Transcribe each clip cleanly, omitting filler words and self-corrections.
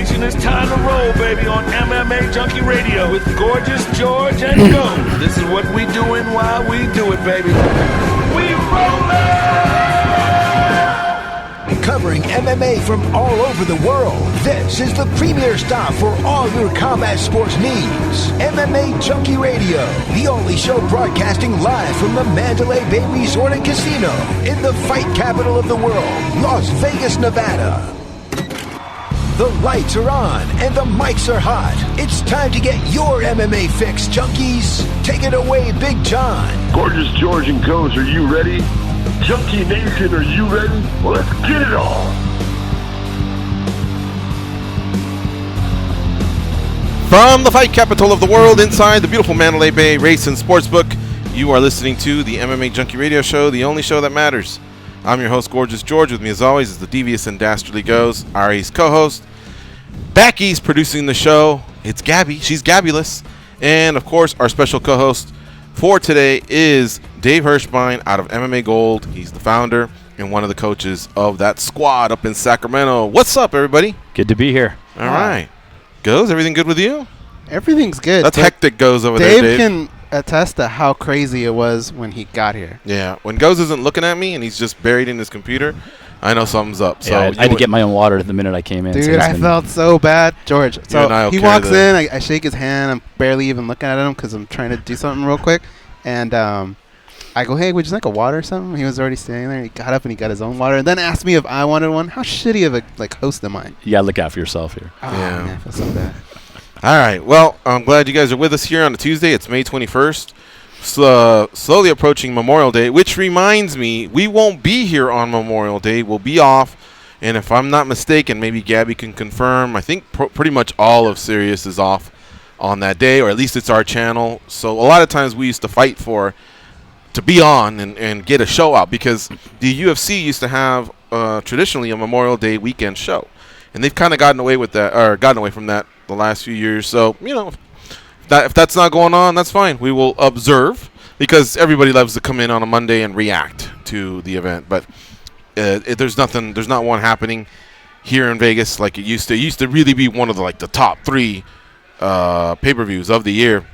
Nation, it's time to roll, baby, on MMA Junkie Radio with Gorgeous George and Go. This is what we doing while we do it, baby. We rollin'! Covering MMA from all over the world, this is the premier stop for all your combat sports needs. MMA Junkie Radio, the only show broadcasting live from the Mandalay Bay Resort and Casino in the fight capital of the world, Las Vegas, Nevada. The lights are on and the mics are hot. It's time to get your MMA fix, junkies. Take it away, Big John. Gorgeous George and Goes, are you ready? Junkie Nation, are you ready? Well, let's get it on. From the fight capital of the world, inside the beautiful Mandalay Bay Race and Sportsbook, you are listening to the MMA Junkie Radio Show, the only show that matters. I'm your host, Gorgeous George. With me, as always, is the devious and dastardly Goes, Ari's co-host. Becky's producing the show. It's Gabby. She's Gabbyless. And, of course, our special co-host for today is Dave Hirschbein out of MMA Gold. He's the founder and one of the coaches of that squad up in Sacramento. What's up, everybody? Good to be here. All right. Goes, everything good with you? Everything's good. That's hectic, Goes, over there, Dave. Dave can attest to how crazy it was when he got here. Yeah. When Goes isn't looking at me and he's just buried in his computer, I know something's up. So I had to get my own water the minute I came in. Dude, I felt so bad. George. So he walks in, I shake his hand. I'm barely even looking at him because I'm trying to do something real quick. And I go, hey, would you like a water or something? He was already standing there. He got up and he got his own water and then asked me if I wanted one. How shitty of a host am I? You got to look out for yourself here. Oh, man, I feel so bad. All right. Well, I'm glad you guys are with us here on a Tuesday. It's May 21st. Slowly approaching Memorial Day, which reminds me, we won't be here on Memorial Day. We'll be off. And if I'm not mistaken, maybe Gabby can confirm, I think pretty much all of Sirius is off on that day, or at least it's our channel. So a lot of times we used to fight to be on and get a show out because the UFC used to have traditionally a Memorial Day weekend show. And they've kind of gotten away from that the last few years. So, if that's not going on, that's fine. We will observe because everybody loves to come in on a Monday and react to the event. But there's not one happening here in Vegas like it used to. It used to really be one of the top 3 pay-per-views of the year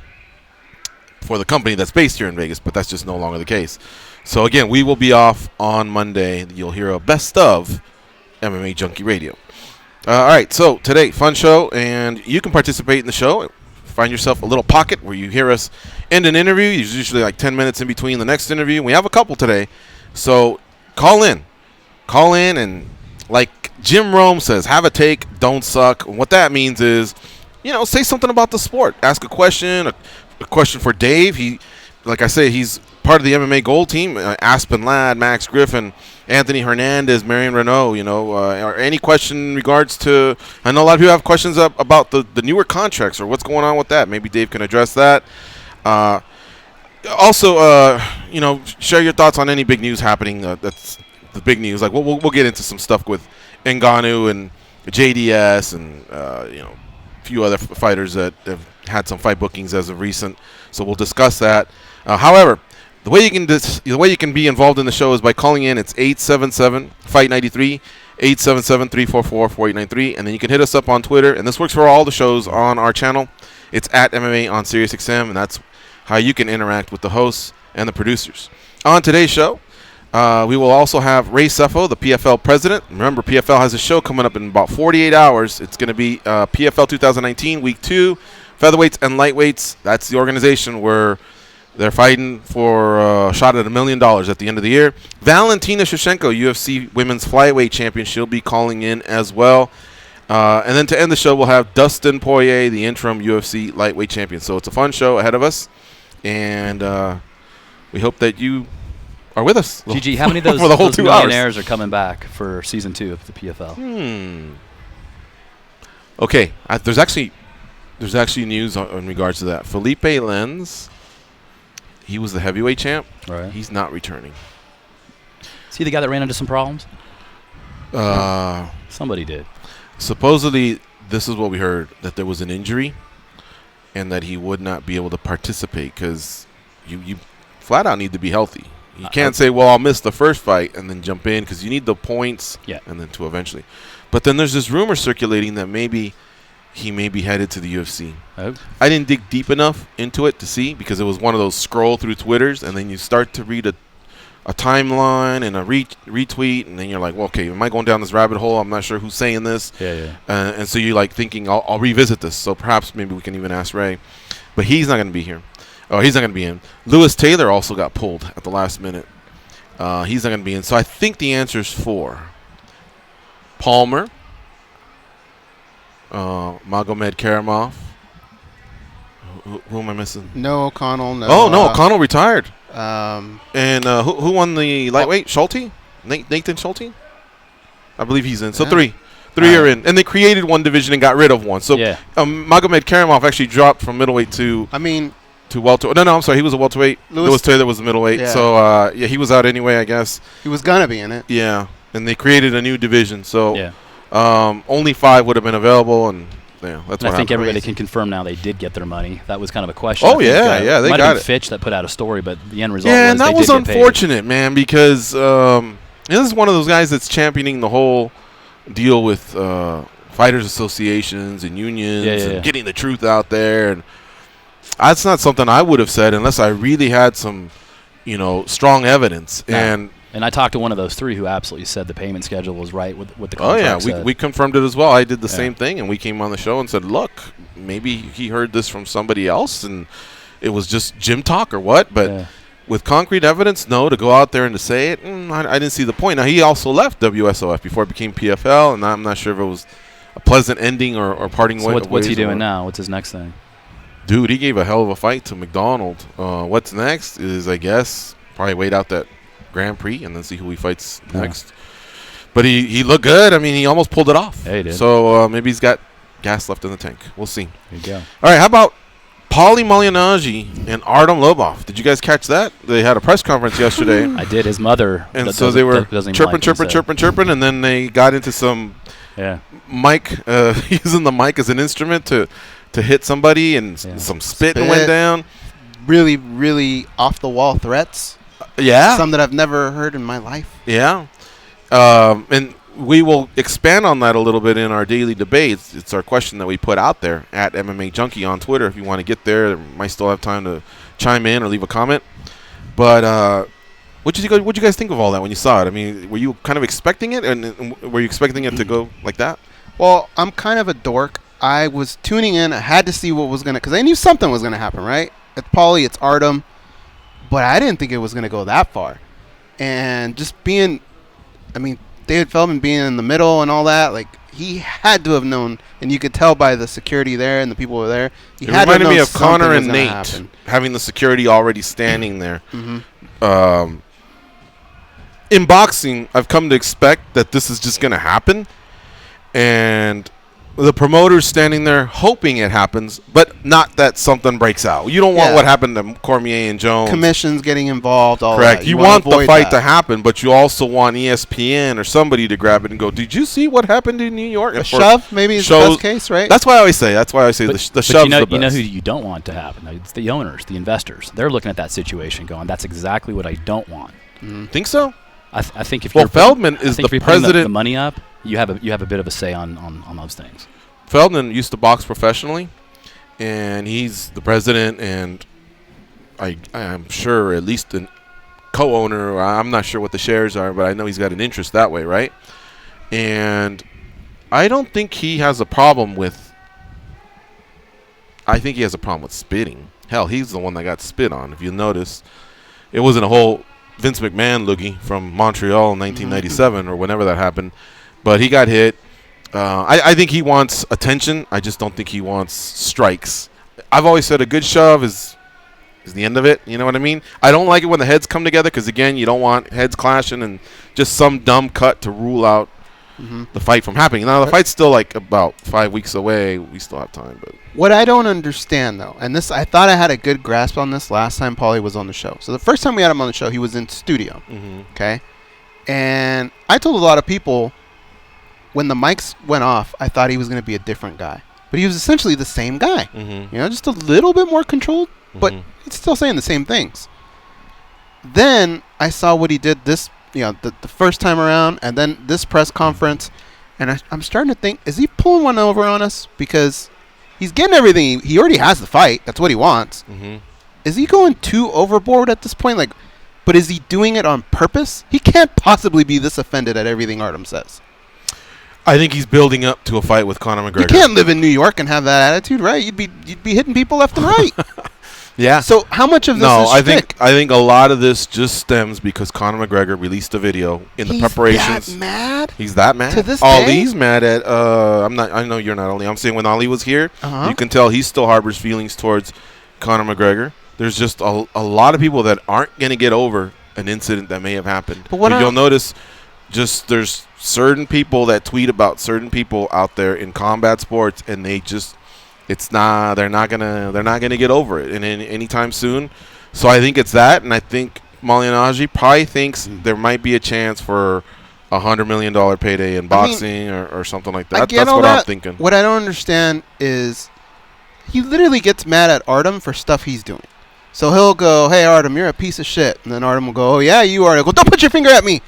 for the company that's based here in Vegas, but that's just no longer the case. So again, we will be off on Monday. You'll hear a best of MMA Junkie Radio. All right, so today, fun show, and you can participate in the show. Find yourself a little pocket where you hear us end an interview. There's usually 10 minutes in between the next interview. We have a couple today, so call in and like Jim Rome says, have a take, don't suck. What that means is, say something about the sport. Ask a question, a question for Dave. Like I say, he's part of the MMA Gold team. Aspen Ladd, Max Griffin, Anthony Hernandez, Marion Renault, or any question in regards to, I know a lot of people have questions about the newer contracts or what's going on with that. Maybe Dave can address that. Also, share your thoughts on any big news happening. That's the big news. Like we'll get into some stuff with Ngannou and JDS and a few other fighters that have had some fight bookings as of recent. So we'll discuss that. However, the way you can be involved in the show is by calling in. It's 877-FIGHT-93, 877-344-4893, and then you can hit us up on Twitter. And this works for all the shows on our channel. It's at MMA on SiriusXM, and that's how you can interact with the hosts and the producers. On today's show, we will also have Ray Sefo, the PFL president. Remember, PFL has a show coming up in about 48 hours. It's going to be PFL 2019, Week 2, featherweights and lightweights. That's the organization where they're fighting for a shot at $1 million at the end of the year. Valentina Shevchenko, UFC Women's Flyweight Champion, she'll be calling in as well. And then to end the show, we'll have Dustin Poirier, the interim UFC Lightweight Champion. So it's a fun show ahead of us, and we hope that you are with us. GG, how many of those, for the whole those 2 millionaires hours are coming back for Season 2 of the PFL? Okay, there's actually news in regards to that. Felipe Lenz, he was the heavyweight champ. Right. He's not returning. Is he the guy that ran into some problems? Somebody did. Supposedly, this is what we heard, that there was an injury and that he would not be able to participate because you flat out need to be healthy. You can't say, well, I'll miss the first fight and then jump in because you need the points and then to eventually. But then there's this rumor circulating that maybe he may be headed to the UFC. Oh. I didn't dig deep enough into it to see because it was one of those scroll through Twitters and then you start to read a timeline and a retweet and then you're like, well, okay, am I going down this rabbit hole? I'm not sure who's saying this. And so you're like thinking, I'll revisit this. So perhaps maybe we can even ask Ray. But he's not going to be here. Oh, he's not going to be in. Lewis Taylor also got pulled at the last minute. He's not going to be in. So I think the answer is 4. Palmer, Magomed Karamov. Who am I missing? No O'Connell. No. Oh, no, O'Connell retired. And who won the lightweight? Schulte? Nathan Schulte? I believe he's in. So 3. 3 are in. And they created one division and got rid of one. So Magomed Karamov actually dropped from middleweight to welterweight. No, I'm sorry. He was a welterweight. Lewis Taylor was the middleweight. Yeah. So, he was out anyway, I guess. He was going to be in it. Yeah. And they created a new division. So only 5 would have been available. And that's what I think everybody can confirm now they did get their money. That was kind of a question. Oh, yeah, they got it. Fitch that put out a story, but the end result was and that was unfortunate, man, because this is one of those guys that's championing the whole deal with fighters associations and unions and getting the truth out there. And that's not something I would have said unless I really had some, strong evidence. And I talked to one of those 3 who absolutely said the payment schedule was right with the contract. Oh, yeah. We confirmed it as well. I did the same thing, and we came on the show and said, look, maybe he heard this from somebody else, and it was just gym talk or what. But with concrete evidence, no, to go out there and to say it, I didn't see the point. Now, he also left WSOF before it became PFL, and I'm not sure if it was a pleasant ending or parting ways. What's he doing now? What's his next thing? Dude, he gave a hell of a fight to McDonald. What's next is, I guess, probably wait out that Grand Prix and then see who he fights next. But he looked good. I mean, he almost pulled it off. Yeah, he did. So maybe he's got gas left in the tank. We'll see. There you go. All right, how about Paulie Malignaggi and Artem Lobov? Did you guys catch that? They had a press conference yesterday. I did. His mother. And so they were chirping, and then they got into some mic, using the mic as an instrument to hit somebody, and some spit went down. Really, really off-the-wall threats. Some that I've never heard in my life. Yeah. And we will expand on that a little bit in our daily debates. It's our question that we put out there at MMA Junkie on Twitter. If you want to get there, might still have time to chime in or leave a comment. But what you guys think of all that when you saw it? I mean, were you kind of expecting it, and were you expecting it to go like that? Well, I'm kind of a dork. I was tuning in. I had to see what was going to, because I knew something was going to happen, right? It's Paulie, it's Artem. But I didn't think it was going to go that far. And just David Feldman being in the middle and all that, like, he had to have known, and you could tell by the security there and the people who were there. It reminded me of Connor and Nate having the security already standing there. In boxing, I've come to expect that this is just going to happen. And the promoter's standing there hoping it happens, but not that something breaks out. You don't want what happened to Cormier and Jones. Commissions getting involved, all correct. that. You want the fight to happen, but you also want ESPN or somebody to grab it and go, did you see what happened in New York? A shove maybe is the best case, right? That's why I always say the shove's the best. You know who you don't want to happen? It's the owners, the investors. They're looking at that situation going, that's exactly what I don't want. Think so? I think if Feldman is the president. The money up, you have a bit of a say on those things. Feldman used to box professionally, and he's the president, and I'm sure at least a co-owner. I'm not sure what the shares are, but I know he's got an interest that way, right? And I don't think he has a problem with. I think he has a problem with spitting. Hell, he's the one that got spit on. If you notice, it wasn't a whole Vince McMahon loogie from Montreal in 1997 or whenever that happened, but he got hit. I think he wants attention. I just don't think he wants strikes. I've always said a good shove is the end of it. You know what I mean? I don't like it when the heads come together because, again, you don't want heads clashing and just some dumb cut to rule out the fight from happening. Now, the fight's still like about 5 weeks away. We still have time. But what I don't understand, though, and this I thought I had a good grasp on this last time Paulie was on the show. So the first time we had him on the show, he was in studio. Okay? And I told a lot of people, when the mics went off, I thought he was going to be a different guy. But he was essentially the same guy. You know, just a little bit more controlled, but it's still saying the same things. Then I saw what he did the first time around, and then this press conference, and I'm starting to think, is he pulling one over on us? Because he's getting everything. He already has the fight. That's what he wants. Mm-hmm. Is he going too overboard at this point? Like, but is he doing it on purpose? He can't possibly be this offended at everything Artem says. I think he's building up to a fight with Conor McGregor. You can't live in New York and have that attitude, right? You'd be hitting people left and right. Yeah. So how much of this is shtick? I think a lot of this just stems because Conor McGregor released a video in the preparations. He's that mad? He's that mad? To this Ali's day? mad at I know you're not Ali. I'm saying when Ali was here, you can tell he still harbors feelings towards Conor McGregor. There's just a lot of people that aren't going to get over an incident that may have happened. But you'll notice just there's certain people that tweet about certain people out there in combat sports, and they're not gonna get over it anytime soon. So I think it's that, and I think Malignaggi probably thinks there might be a chance for $100 million payday in boxing or something like that. That's what I'm thinking. What I don't understand is he literally gets mad at Artem for stuff he's doing. So he'll go, "Hey Artem, you're a piece of shit," and then Artem will go, "Oh yeah, you are." He'll go, "Don't put your finger at me,"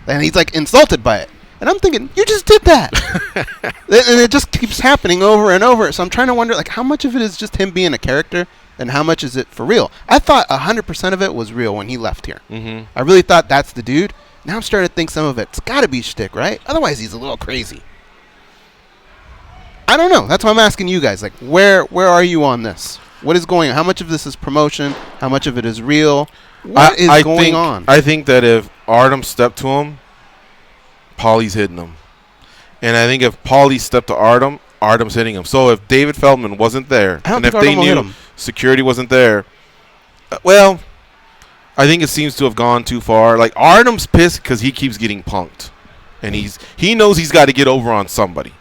and he's like insulted by it. And I'm thinking, you just did that. And it just keeps happening over and over. So I'm trying to wonder, like, how much of it is just him being a character and how much is it for real? I thought 100% of it was real when he left here. Mm-hmm. I really thought that's the dude. Now I'm starting to think some of it's got to be shtick, right? Otherwise, he's a little crazy. I don't know. That's why I'm asking you guys, like, where are you on this? What is going on? How much of this is promotion? How much of it is real? What is going on? I think that if Artem stepped to him, Paulie's hitting him. And I think if Paulie stepped to Artem, Artem's hitting him. So if David Feldman wasn't there, and if they knew security wasn't there, well, I think it seems to have gone too far. Like, Artem's pissed because he keeps getting punked. And he knows he's got to get over on somebody.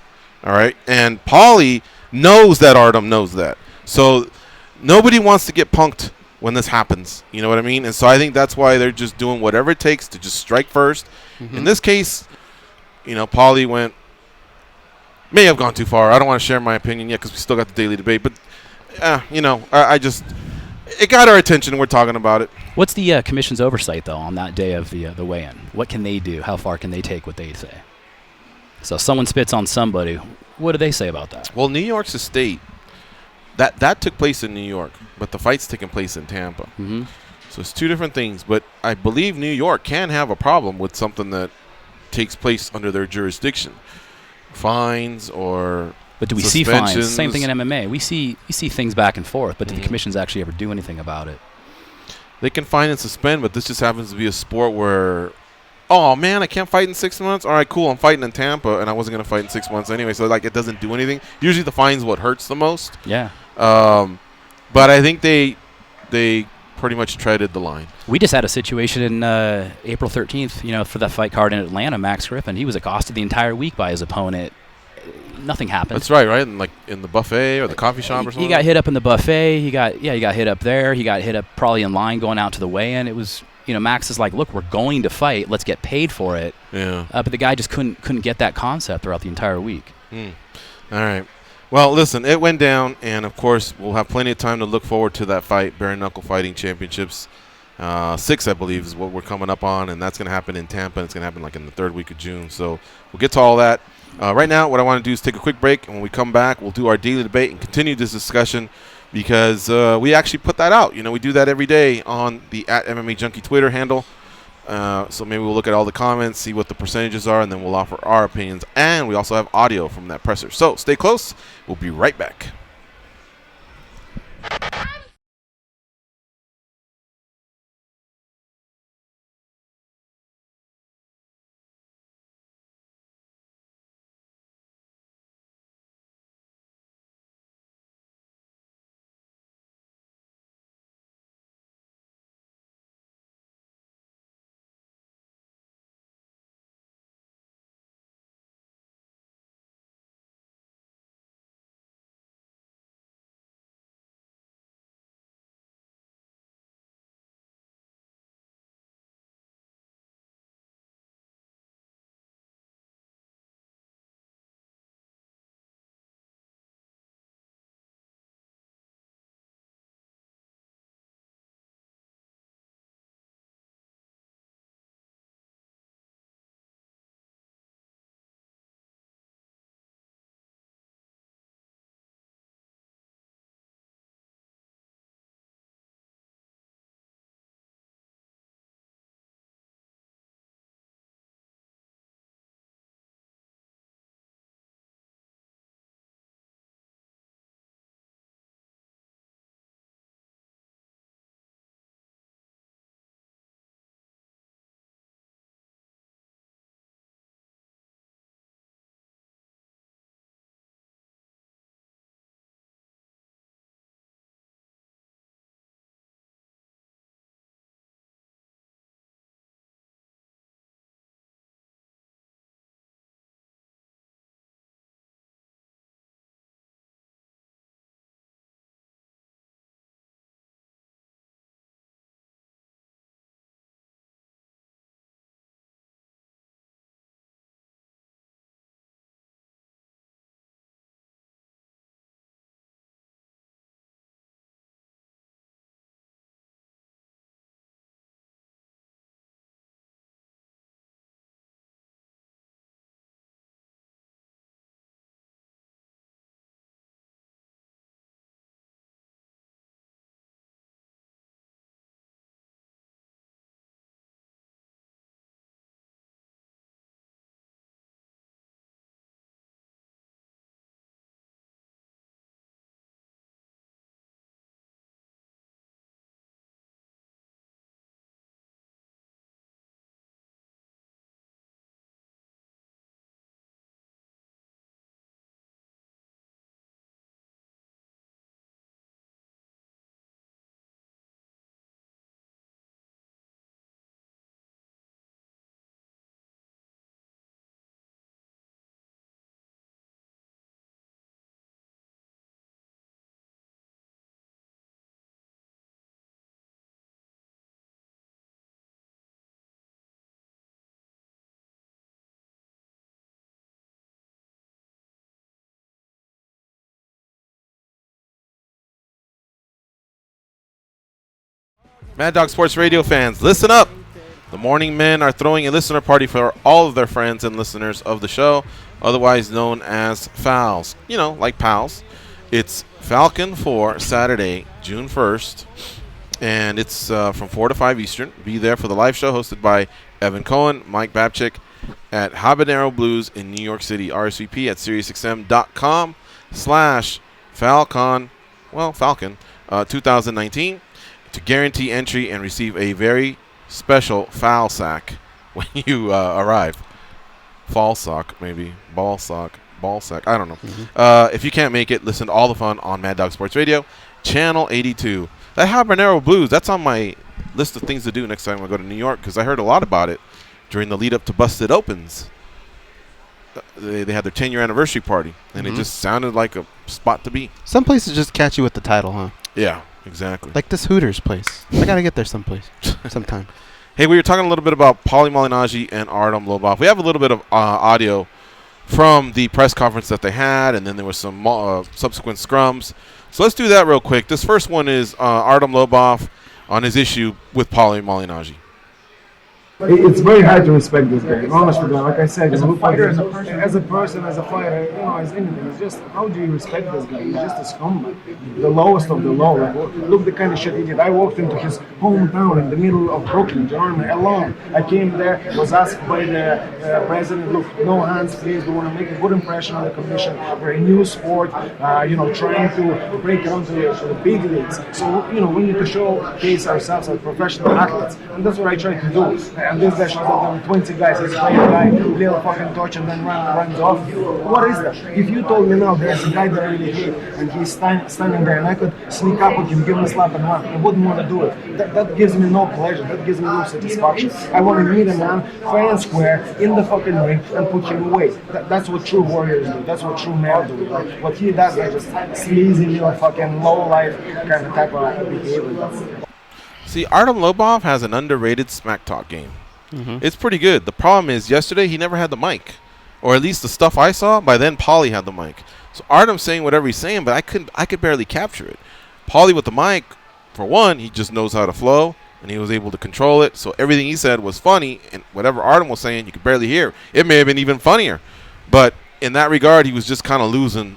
All right? And Paulie knows that Artem knows that. So nobody wants to get punked when this happens. You know what I mean? And so I think that's why they're just doing whatever it takes to just strike first. Mm-hmm. In this case, Paulie may have gone too far. I don't want to share my opinion yet because we still got the daily debate. But, it got our attention and we're talking about it. What's the commission's oversight, though, on that day of the weigh-in? What can they do? How far can they take what they say? So someone spits on somebody. What do they say about that? Well, New York's a state. That took place in New York, but the fight's taking place in Tampa. Mm-hmm. So it's two different things. But I believe New York can have a problem with something that takes place under their jurisdiction. Fines or But do we see fines? Same thing in MMA. We see things back and forth, but do the commissions actually ever do anything about it? They can fine and suspend, but this just happens to be a sport where, oh, man, I can't fight in 6 months? All right, cool, I'm fighting in Tampa, and I wasn't going to fight in 6 months anyway, so, like, it doesn't do anything. Usually the fine's what hurts the most. Yeah. But I think they pretty much treaded the line. We just had a situation in April 13th, for that fight card in Atlanta, Max Griffin. He was accosted the entire week by his opponent. Nothing happened. That's right? In the buffet or the coffee shop or something? He got hit up in the buffet. He got hit up there. He got hit up probably in line going out to the weigh-in. It was, Max is like, look, we're going to fight. Let's get paid for it. Yeah. But the guy just couldn't get that concept throughout the entire week. All right. Well, listen, it went down, and, of course, we'll have plenty of time to look forward to that fight, Bare-knuckle Fighting Championships. 6, I believe, is what we're coming up on, and that's going to happen in Tampa. And it's going to happen, in the 3rd week of June. So we'll get to all that. Right now, what I want to do is take a quick break, and when we come back, we'll do our daily debate and continue this discussion because we actually put that out. We do that every day on the @MMA Junkie Twitter handle. So maybe we'll look at all the comments, see what the percentages are, and then we'll offer our opinions. And we also have audio from that presser. So stay close. We'll be right back. Mad Dog Sports Radio fans, listen up. The Morning Men are throwing a listener party for all of their friends and listeners of the show, otherwise known as FALs. You know, like pals. It's Falcon for Saturday, June 1st, and it's from 4 to 5 Eastern. Be there for the live show hosted by Evan Cohen, Mike Babchick at Habanero Blues in New York City. RSVP at SiriusXM.com/Falcon, Falcon 2019 to guarantee entry and receive a very special foul sack when you arrive. Fall sock, maybe. Ball sack. I don't know. If you can't make it, listen to all the fun on Mad Dog Sports Radio, Channel 82. That Habanero Blues, that's on my list of things to do next time I go to New York, because I heard a lot about it during the lead up to Busted Opens. They had their 10-year anniversary party, and it just sounded like a spot to be. Some places just catch you with the title, huh? Yeah, exactly. Like this Hooters place. I got to get there someplace, sometime. Hey, we were talking a little bit about Paulie Malignaggi and Artem Lobov. We have a little bit of audio from the press conference that they had, and then there was some subsequent scrums. So let's do that real quick. This first one is Artem Lobov on his issue with Paulie Malignaggi. It's very hard to respect this guy, honestly. Like I said, as a fighter, as a person, as a fighter, as anything. It's just, how do you respect this guy? He's just a scumbag, the lowest of the low. Like, look the kind of shit he did. I walked into his hometown in the middle of Brooklyn, Germany, alone. I came there, was asked by the president, look, no hands, please. We want to make a good impression on the commission. We're a new sport, trying to break it onto the big leagues. So, we need to showcase ourselves as professional athletes, and that's what I try to do. And this guy shows up with 20 guys, he's playing a guy, little fucking touch, and then runs off. What is that? If you told me now there's a guy that I really hate, and he's standing there, and I could sneak up with him, give him a slap and run, I wouldn't want to do it. That gives me no pleasure, that gives me no satisfaction. I want to meet a man, fair and square, in the fucking ring, and put him away. That's what true warriors do, that's what true men do. Right? What he does is just sleazy little fucking low-life kind of type of behavior. See, Artem Lobov has an underrated smack talk game. It's pretty good. The problem is yesterday he never had the mic, or at least the stuff I saw. By then, Paulie had the mic. So Artem's saying whatever he's saying, but I could barely capture it. Paulie with the mic, for one, he just knows how to flow, and he was able to control it. So everything he said was funny, and whatever Artem was saying, you could barely hear. It may have been even funnier, but in that regard, he was just kind of losing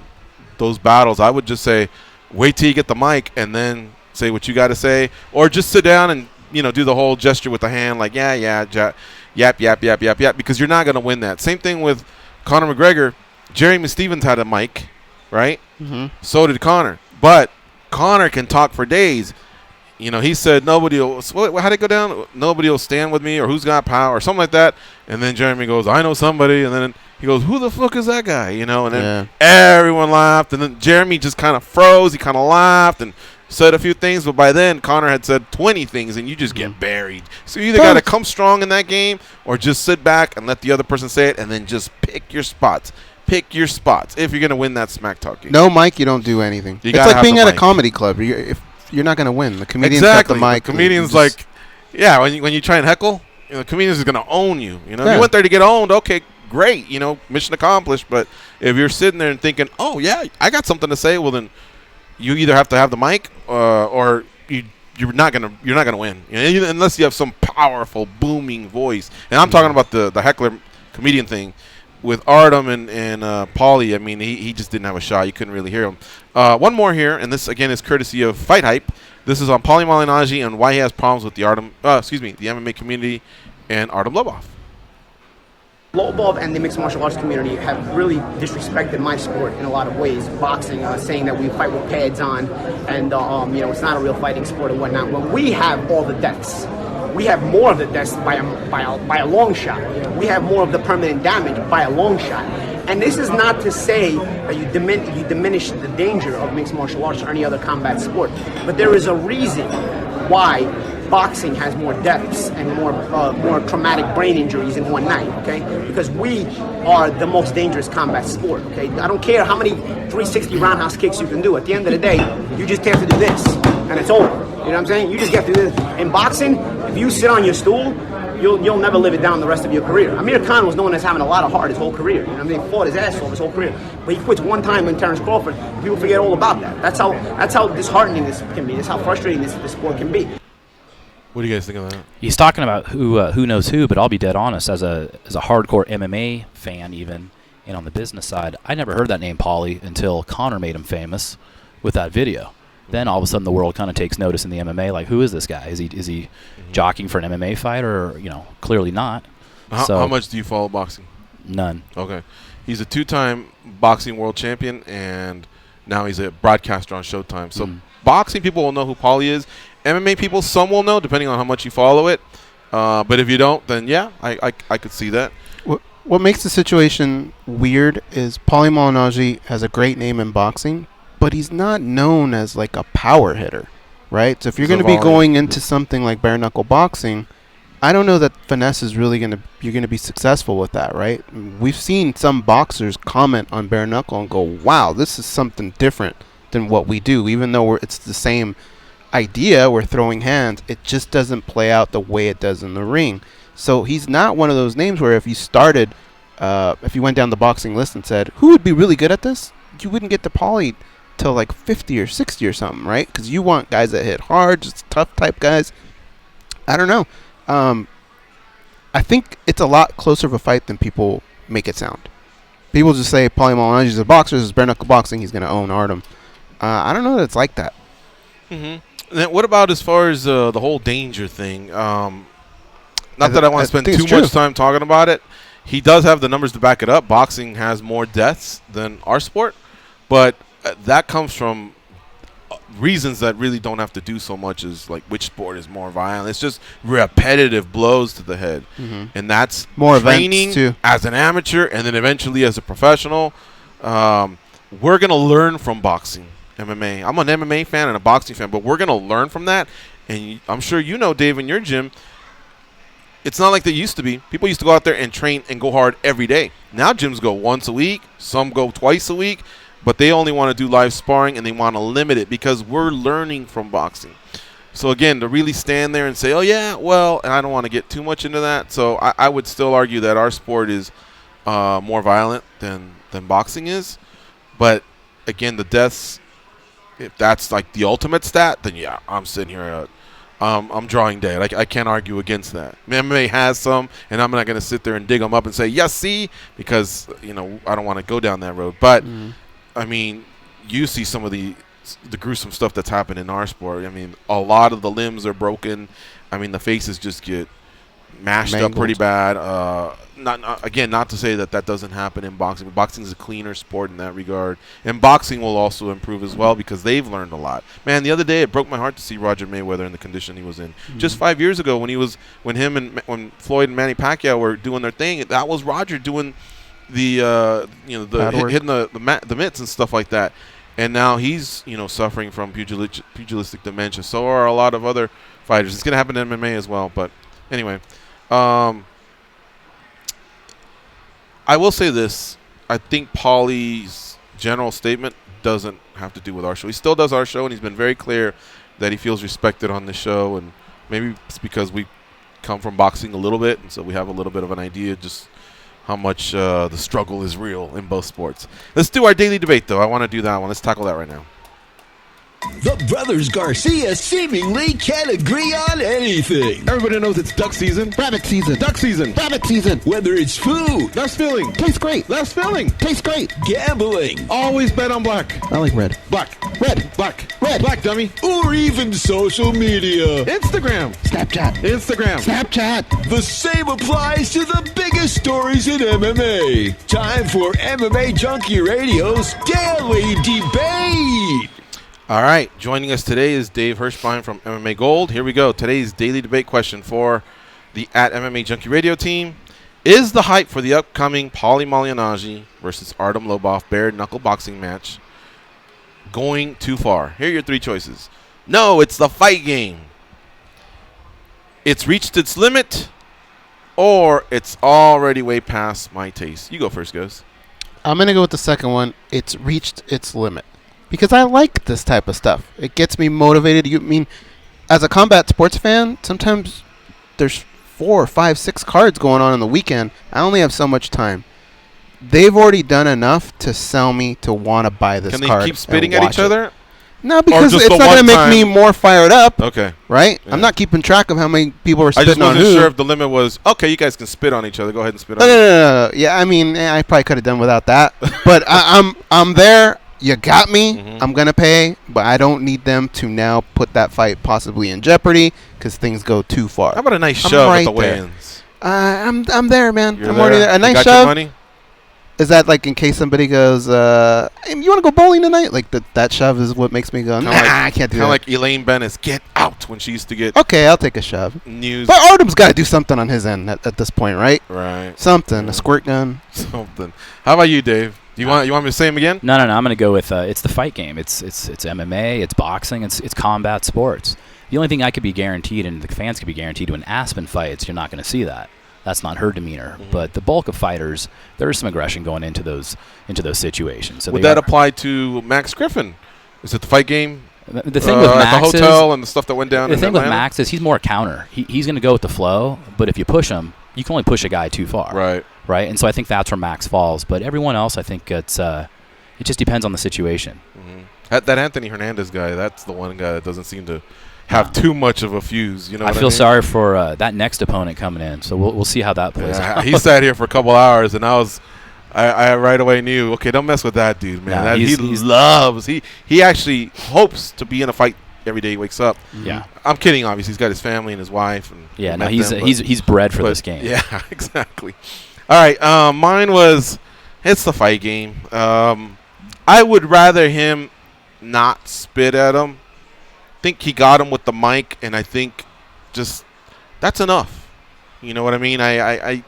those battles. I would just say, wait till you get the mic, and then say what you got to say, or just sit down and do the whole gesture with the hand, like yap, because you're not going to win that. Same thing with Conor McGregor. Jeremy Stevens had a mic, right? So did Conor, but Conor can talk for days. He said nobody will. How'd it go down? Nobody will stand with me, or who's got power, or something like that. And then Jeremy goes, I know somebody, and then he goes, who the fuck is that guy? And then everyone laughed, and then Jeremy just kind of froze. He kind of laughed and said a few things, but by then Conor had said 20 things, and you just get buried. So you either got to come strong in that game, or just sit back and let the other person say it, and then just pick your spots. Pick your spots if you're going to win that smack talk game. No mic, you don't do anything. It's like being at a comedy club. If you're not going to win, the comedian's got the mic. The comedian's when you try and heckle, the comedian is going to own you. You went there to get owned. Okay, great. Mission accomplished. But if you're sitting there and thinking, oh yeah, I got something to say, well then you either have to have the mic, or you're not gonna win, unless you have some powerful booming voice. And I'm talking about the heckler comedian thing with Artem and Paulie. I mean, he just didn't have a shot. You couldn't really hear him. One more here, and this again is courtesy of Fight Hype. This is on Paulie Malignaggi and why he has problems with the MMA community and Artem Lobov. Lobov and the mixed martial arts community have really disrespected my sport in a lot of ways. Boxing, saying that we fight with pads on, and it's not a real fighting sport and whatnot. When we have all the deaths, we have more of the deaths by a long shot. We have more of the permanent damage by a long shot. And this is not to say that you diminish the danger of mixed martial arts or any other combat sport, but there is a reason why boxing has more deaths and more traumatic brain injuries in one night, okay? Because we are the most dangerous combat sport, okay? I don't care how many 360 roundhouse kicks you can do. At the end of the day, you just have to do this, and it's over. You know what I'm saying? You just get to do this. In boxing, if you sit on your stool, you'll never live it down the rest of your career. Amir Khan was known as having a lot of heart his whole career. You know what I mean? He fought his ass off his whole career. But he quits one time in Terrence Crawford. People forget all about that. That's how disheartening this can be. That's how frustrating this sport can be. What do you guys think of that? He's talking about who knows who, but I'll be dead honest. As a hardcore MMA fan, even, and on the business side, I never heard that name Paulie until Conor made him famous with that video. Then all of a sudden the world kind of takes notice in the MMA. Like, who is this guy? Is he jockeying for an MMA fight, or clearly not? How much do you follow boxing? None. Okay, he's a 2-time boxing world champion, and now he's a broadcaster on Showtime. So boxing people will know who Paulie is. MMA people, some will know, depending on how much you follow it. But if you don't, then yeah, I could see that. What makes the situation weird is Paulie Malignaggi has a great name in boxing, but he's not known as like a power hitter, right? So if you're going to be going into something like bare-knuckle boxing, I don't know that finesse is really you're going to be successful with that, right? We've seen some boxers comment on bare-knuckle and go, wow, this is something different than what we do. Even though it's the same idea, we're throwing hands, it just doesn't play out the way it does in the ring. So he's not one of those names where if you went down the boxing list and said, who would be really good at this? You wouldn't get to Paulie till like 50 or 60 or something, right? Because you want guys that hit hard, just tough type guys. I don't know. I think it's a lot closer of a fight than people make it sound. People just say Paulie Malignaggi is a boxer, this is bare-knuckle boxing, he's going to own Artem. I don't know that it's like that. Mm-hmm. Then what about as far as the whole danger thing? Not that I want to spend too much time talking about it. He does have the numbers to back it up. Boxing has more deaths than our sport, but that comes from reasons that really don't have to do so much as like which sport is more violent. It's just repetitive blows to the head, and that's more training too. As an amateur and then eventually as a professional. We're gonna learn from boxing, MMA. I'm an MMA fan and a boxing fan, but we're gonna learn from that. And I'm sure you know, Dave, in your gym, it's not like they used to be. People used to go out there and train and go hard every day. Now gyms go once a week, some go twice a week, but they only want to do live sparring and they want to limit it because we're learning from boxing. So again, to really stand there and say, oh yeah, well, and I don't want to get too much into that. So I would still argue that our sport is more violent than boxing is. But again, the deaths, if that's like the ultimate stat, then yeah, I'm sitting here I'm drawing dead. I can't argue against that. MMA has some, and I'm not going to sit there and dig them up and say, yes, see, because, I don't want to go down that road. But, I mean, you see some of the gruesome stuff that's happened in our sport. I mean, a lot of the limbs are broken. I mean, the faces just get mashed up pretty bad. Not to say that doesn't happen in boxing, but boxing is a cleaner sport in that regard. And boxing will also improve as well because they've learned a lot. Man, the other day it broke my heart to see Roger Mayweather in the condition he was in. Just 5 years ago when Floyd and Manny Pacquiao were doing their thing, that was Roger doing the hitting the mitts and stuff like that. And now he's suffering from pugilistic dementia. So are a lot of other fighters. It's going to happen in MMA as well. But anyway, I will say this. I think Paulie's general statement doesn't have to do with our show. He still does our show, and he's been very clear that he feels respected on the show. And maybe it's because we come from boxing a little bit, and so we have a little bit of an idea just how much the struggle is real in both sports. Let's do our daily debate, though. I want to do that one. Let's tackle that right now. The brothers Garcia seemingly can't agree on anything. Everybody knows it's duck season. Rabbit season. Duck season. Rabbit season. Whether it's food, less filling. Tastes great. Less filling. Tastes great. gambling, Always bet on black. I like red. Black. Red. Black. Red. Black, dummy. or even social media. Instagram. Snapchat. The same applies to the biggest stories in MMA. Time for MMA Junkie Radio's Daily Debate. All right, joining us today is Dave Hirschbein from MMA Gold. Here we go. Today's daily debate question for the @MMA Junkie Radio team. Is the hype for the upcoming Paulie Malignaggi versus Artem Lobov bare-knuckle boxing match going too far? Here are your three choices. No, it's the fight game. It's reached its limit, or it's already way past my taste. You go first, Ghost. I'm going to go with the second one. It's reached its limit. Because I like this type of stuff. It gets me motivated. As a combat sports fan, sometimes there's 4, 5, 6 cards going on in the weekend. I only have so much time. They've already done enough to sell me to want to buy this card. Can they keep spitting at each other? No, because it's not going to make me more fired up. Okay. Right? Yeah. I'm not keeping track of how many people are spitting on who. I just wasn't sure if the limit was, okay, you guys can spit on each other. Go ahead and spit on No. Yeah, I mean, I probably could have done without that. But I'm there. You got me. Mm-hmm. I'm going to pay. But I don't need them to now put that fight possibly in jeopardy because things go too far. How about a nice shove at the weigh-ins? I'm there, man. You're I'm there? already there. A nice you got shove. Your money? Is that like in case somebody goes, hey, you want to go bowling tonight? Like that shove is what makes me go, nah, I can't do that. Kind of like Elaine Bennis, get out when she used to get. Okay, I'll take a shove. News. But Artem's got to do something on his end at this point, right? Right. Something, a squirt gun. Something. How about you, Dave? You want me to say him again? No. I'm going to go with it's the fight game. It's MMA. It's boxing. It's combat sports. The only thing I could be guaranteed, and the fans could be guaranteed, when Aspen fights, you're not going to see that. That's not her demeanor. Mm-hmm. But the bulk of fighters, there is some aggression going into those situations. So would that apply to Max Griffin? Is it the fight game? The thing with Max at the hotel and the stuff that went down. The thing with Max is he's more a counter. He's going to go with the flow. But if you push him, you can only push a guy too far. Right. And so I think that's where Max falls. But everyone else, I think it just depends on the situation. Mm-hmm. That Anthony Hernandez guy, that's the one guy that doesn't seem to have too much of a fuse. You know, I feel sorry for that next opponent coming in. So we'll see how that plays out. He sat here for a couple hours, and I right away knew, okay, don't mess with that dude, man. He actually hopes to be in a fight every day he wakes up. Yeah, I'm kidding. Obviously, he's got his family and his wife. And he's bred for this game. Yeah, exactly. All right, mine was it's the fight game. I would rather him not spit at him. Think he got him with the mic, and I think just that's enough. You know what I mean? I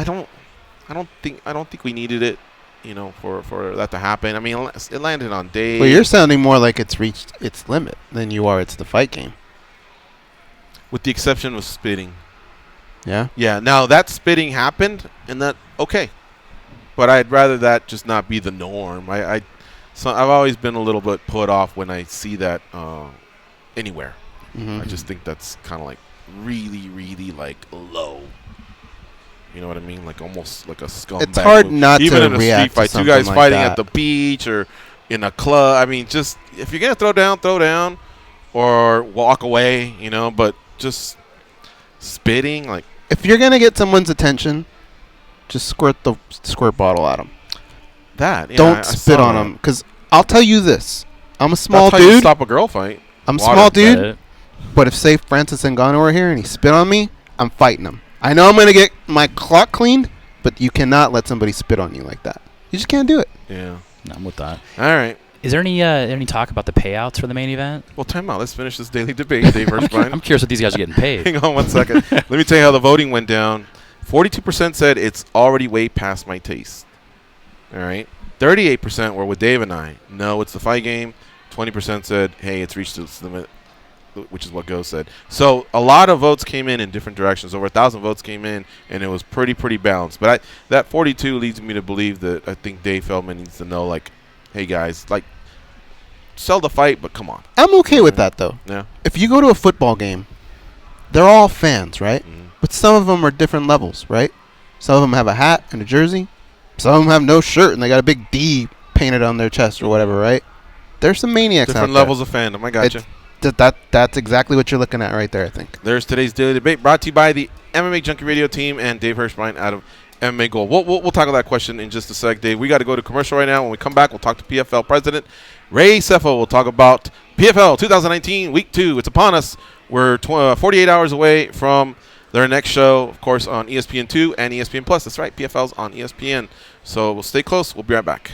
don't think we needed it. You know, for that to happen. I mean, it landed on Dave. Well, you're sounding more like it's reached its limit than you are. It's the fight game, with the exception of spitting. Yeah. Yeah. Now that spitting happened, and that okay, but I'd rather that just not be the norm. So I've always been a little bit put off when I see that anywhere. Mm-hmm. I just think that's kind of like really, really like low. You know what I mean? Like almost like a scumbag. It's hard not even to in a react street fight. to Two guys like fighting that. at the beach or in a club. I mean, just if you're gonna throw down, or walk away. You know, but just spitting like. If you're gonna get someone's attention, just squirt the squirt bottle at them. Don't spit on them, because I'll tell you this: I'm a small That's how dude. You stop a girl fight. I'm a small dude, but if say Francis Ngannou were here and he spit on me, I'm fighting him. I know I'm gonna get my clock cleaned, but you cannot let somebody spit on you like that. You just can't do it. Yeah, I'm with that. All right. Is there any talk about the payouts for the main event? Well, time out. Let's finish this daily debate, Dave Hirschbein. I'm curious what these guys are getting paid. Hang on 1 second. Let me tell you how the voting went down. 42% said it's already way past my taste. All right. 38% were with Dave and I. No, it's the fight game. 20% said, hey, it's reached its limit, which is what Go said. So a lot of votes came in different directions. Over 1,000 votes came in, and it was pretty balanced. But that 42 leads me to believe that I think Dave Feldman needs to know, like, hey, guys, like, sell the fight, but come on. I'm okay with that, though. Yeah. If you go to a football game, they're all fans, right? Mm-hmm. But some of them are different levels, right? Some of them have a hat and a jersey. Some of them have no shirt, and they got a big D painted on their chest or whatever, right? There's some maniacs different out there. levels of fandom. I got you. That's exactly what you're looking at right there, I think. There's today's daily debate brought to you by the MMA Junkie Radio team and Dave Hirschbein out of MMA Gold. We'll tackle that question in just a sec, Dave. We got to go to commercial right now. When we come back, we'll talk to PFL President Ray Sefo. We'll talk about PFL 2019 Week 2. It's upon us. We're 48 hours away from their next show, of course, on ESPN2 and ESPN+. That's right, PFL's on ESPN. So we'll stay close. We'll be right back.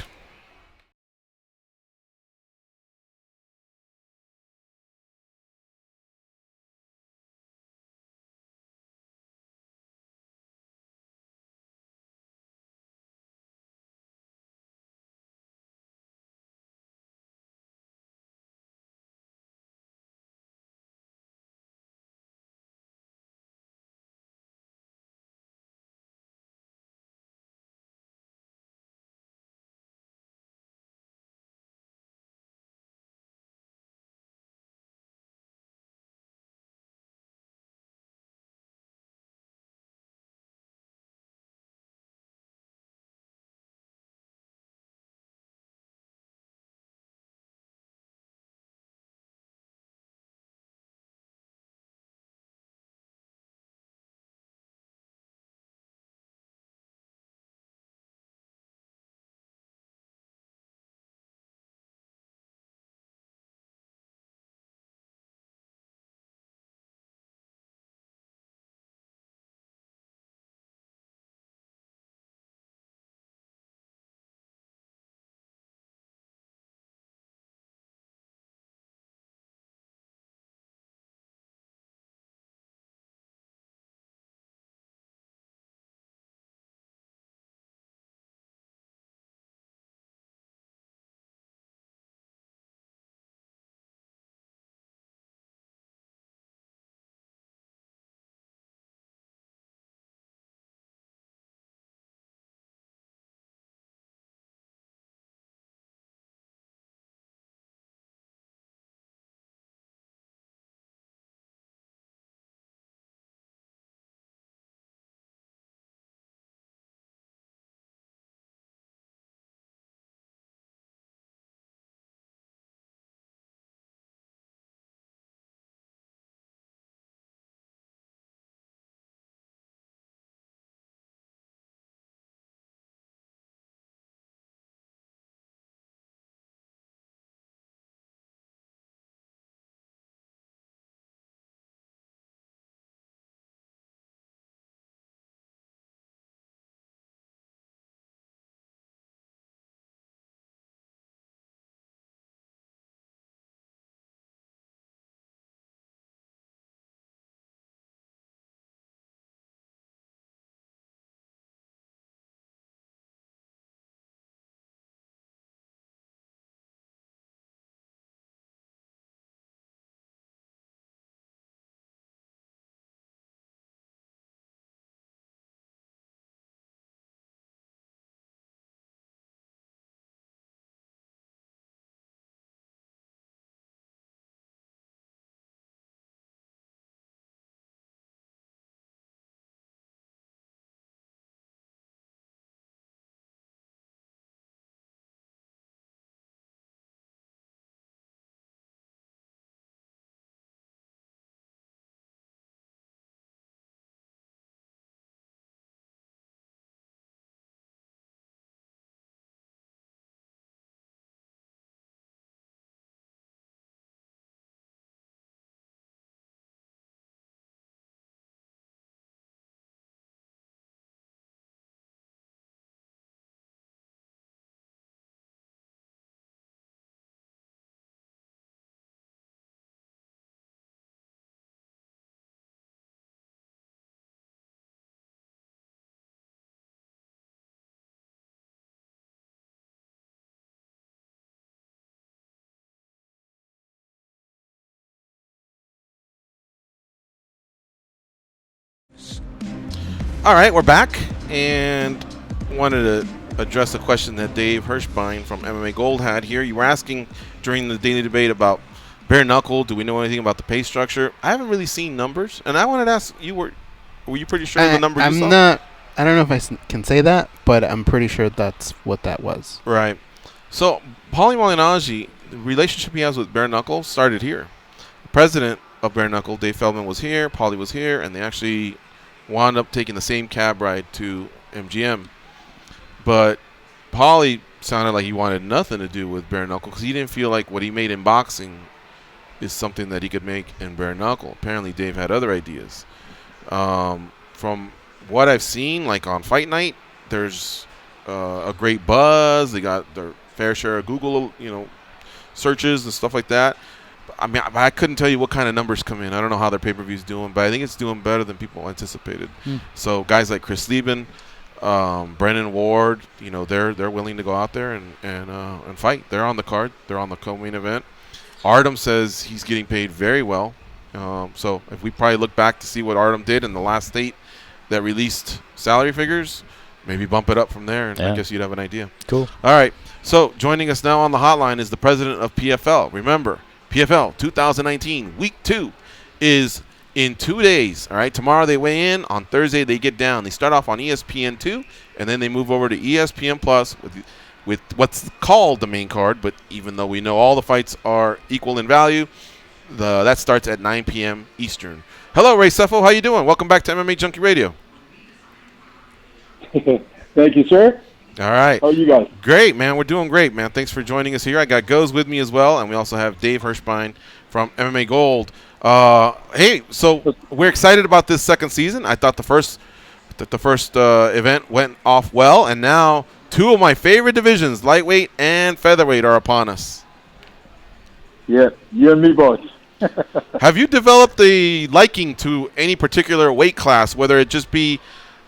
All right, we're back, and wanted to address a question that Dave Hirschbein from MMA Gold had here. You were asking during the daily debate about bare-knuckle. Do we know anything about the pay structure? I haven't really seen numbers, and I wanted to ask you, were you pretty sure the number you saw? I don't know if I can say that, but I'm pretty sure that's what that was. Right. So, Paulie Malignaggi, the relationship he has with bare-knuckle started here. The president of bare-knuckle, Dave Feldman, was here, Paulie was here, and they actually wound up taking the same cab ride to MGM. But Paulie sounded like he wanted nothing to do with bare-knuckle because he didn't feel like what he made in boxing is something that he could make in bare-knuckle. Apparently, Dave had other ideas. From what I've seen, like on Fight Night, there's a great buzz. They got their fair share of Google, searches and stuff like that. I mean, I couldn't tell you what kind of numbers come in. I don't know how their pay-per-view's doing, but I think it's doing better than people anticipated. So guys like Chris Lieben, Brennan Ward, they're willing to go out there and fight. They're on the card. They're on the co-main event. Artem says he's getting paid very well. So if we probably look back to see what Artem did in the last state that released salary figures, maybe bump it up from there, and I guess you'd have an idea. Cool. All right. So joining us now on the hotline is the president of PFL. Remember, PFL 2019 Week 2 is in 2 days. All right. Tomorrow they weigh in. On Thursday they get down. They start off on ESPN2, and then they move over to ESPN Plus with what's called the main card. But even though we know all the fights are equal in value, that starts at 9 p.m. Eastern. Hello, Ray Sefo. How you doing? Welcome back to MMA Junkie Radio. Thank you, sir. All right. How are you guys? Great, man. We're doing great, man. Thanks for joining us here. I got Goes with me as well, and we also have Dave Hirschbein from MMA Gold. Hey, so we're excited about this second season. I thought the first event went off well, and now two of my favorite divisions, lightweight and featherweight, are upon us. Yeah, you and me both. Have you developed a liking to any particular weight class, whether it just be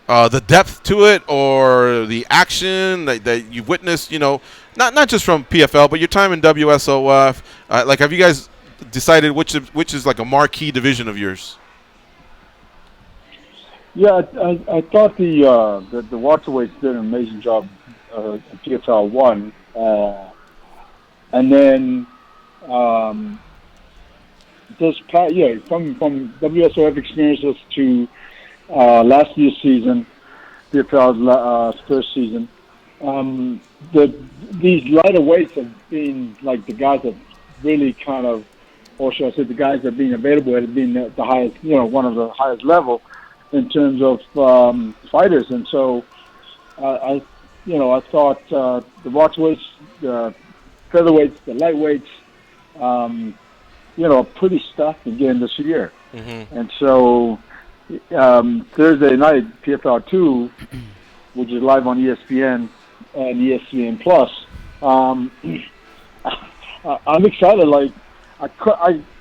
the depth to it or the action that you've witnessed, not just from PFL, but your time in WSOF? Have you guys decided which is like a marquee division of yours? Yeah, I thought the welterweights did an amazing job at PFL 1. And then from WSOF experiences to last year's season, PFL's first season, these lighter weights have been like the guys that really kind of, or should I say, the guys that have been available have been the highest, one of the highest level in terms of fighters. And so I thought the welterweights, the featherweights, the lightweights, pretty stacked again this year. Mm-hmm. And so Thursday night, PFL 2, which is live on ESPN and ESPN Plus, I'm excited. Like,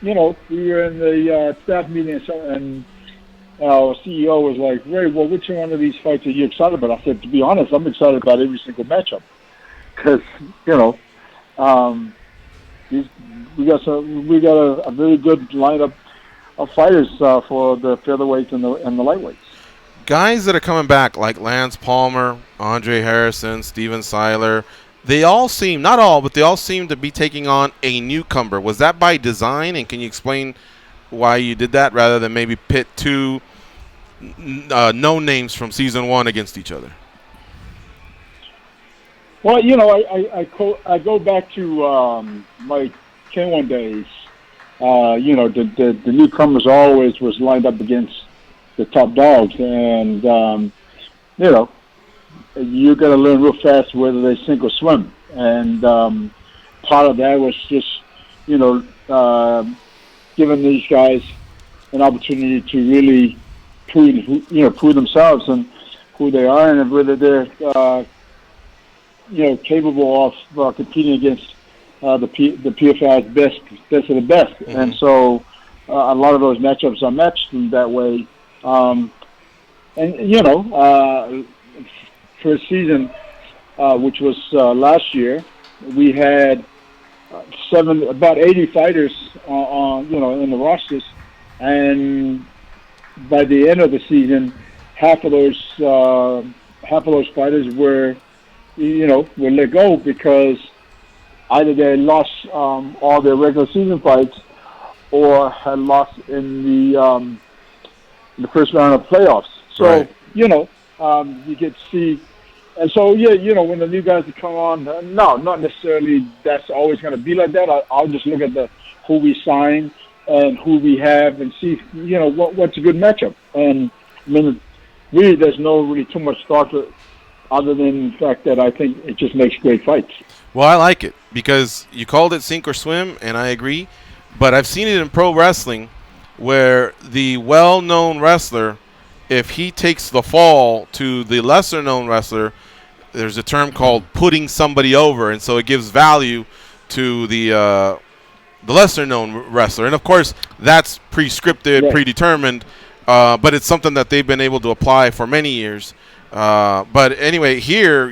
we were in the staff meeting, and our CEO was like, Ray, well, which one of these fights are you excited about? I said, to be honest, I'm excited about every single matchup. Because, we got a very good lineup of fighters for the featherweights and the lightweights. Guys that are coming back, like Lance Palmer, Andre Harrison, Steven Seiler, they all seem, not all, but they all seem to be taking on a newcomer. Was that by design, and can you explain why you did that rather than maybe pit two known names from season 1 against each other? Well, I go back to my K1 days. The newcomers always was lined up against the top dogs, and you got to learn real fast whether they sink or swim. And part of that was just giving these guys an opportunity to really prove themselves and who they are, and whether they're capable of competing against the PFL's best of the best. Mm-hmm. And so a lot of those matchups are matched in that way. For a season, which was last year, we had about 80 fighters in the rosters, and by the end of the season, half of those fighters were let go because either they lost all their regular season fights or had lost in the first round of playoffs. So right. You get to see. And so, when the new guys come on, no, not necessarily that's always going to be like that. I'll just look at who we sign and who we have and see, what's a good matchup. And, I mean, really there's no really too much thought to it other than the fact that I think it just makes great fights. Well, I like it because you called it sink or swim, and I agree. But I've seen it in pro wrestling where the well-known wrestler, if he takes the fall to the lesser-known wrestler, there's a term called putting somebody over, and so it gives value to the lesser-known wrestler. And, of course, that's prescripted, predetermined, but it's something that they've been able to apply for many years. But anyway, here,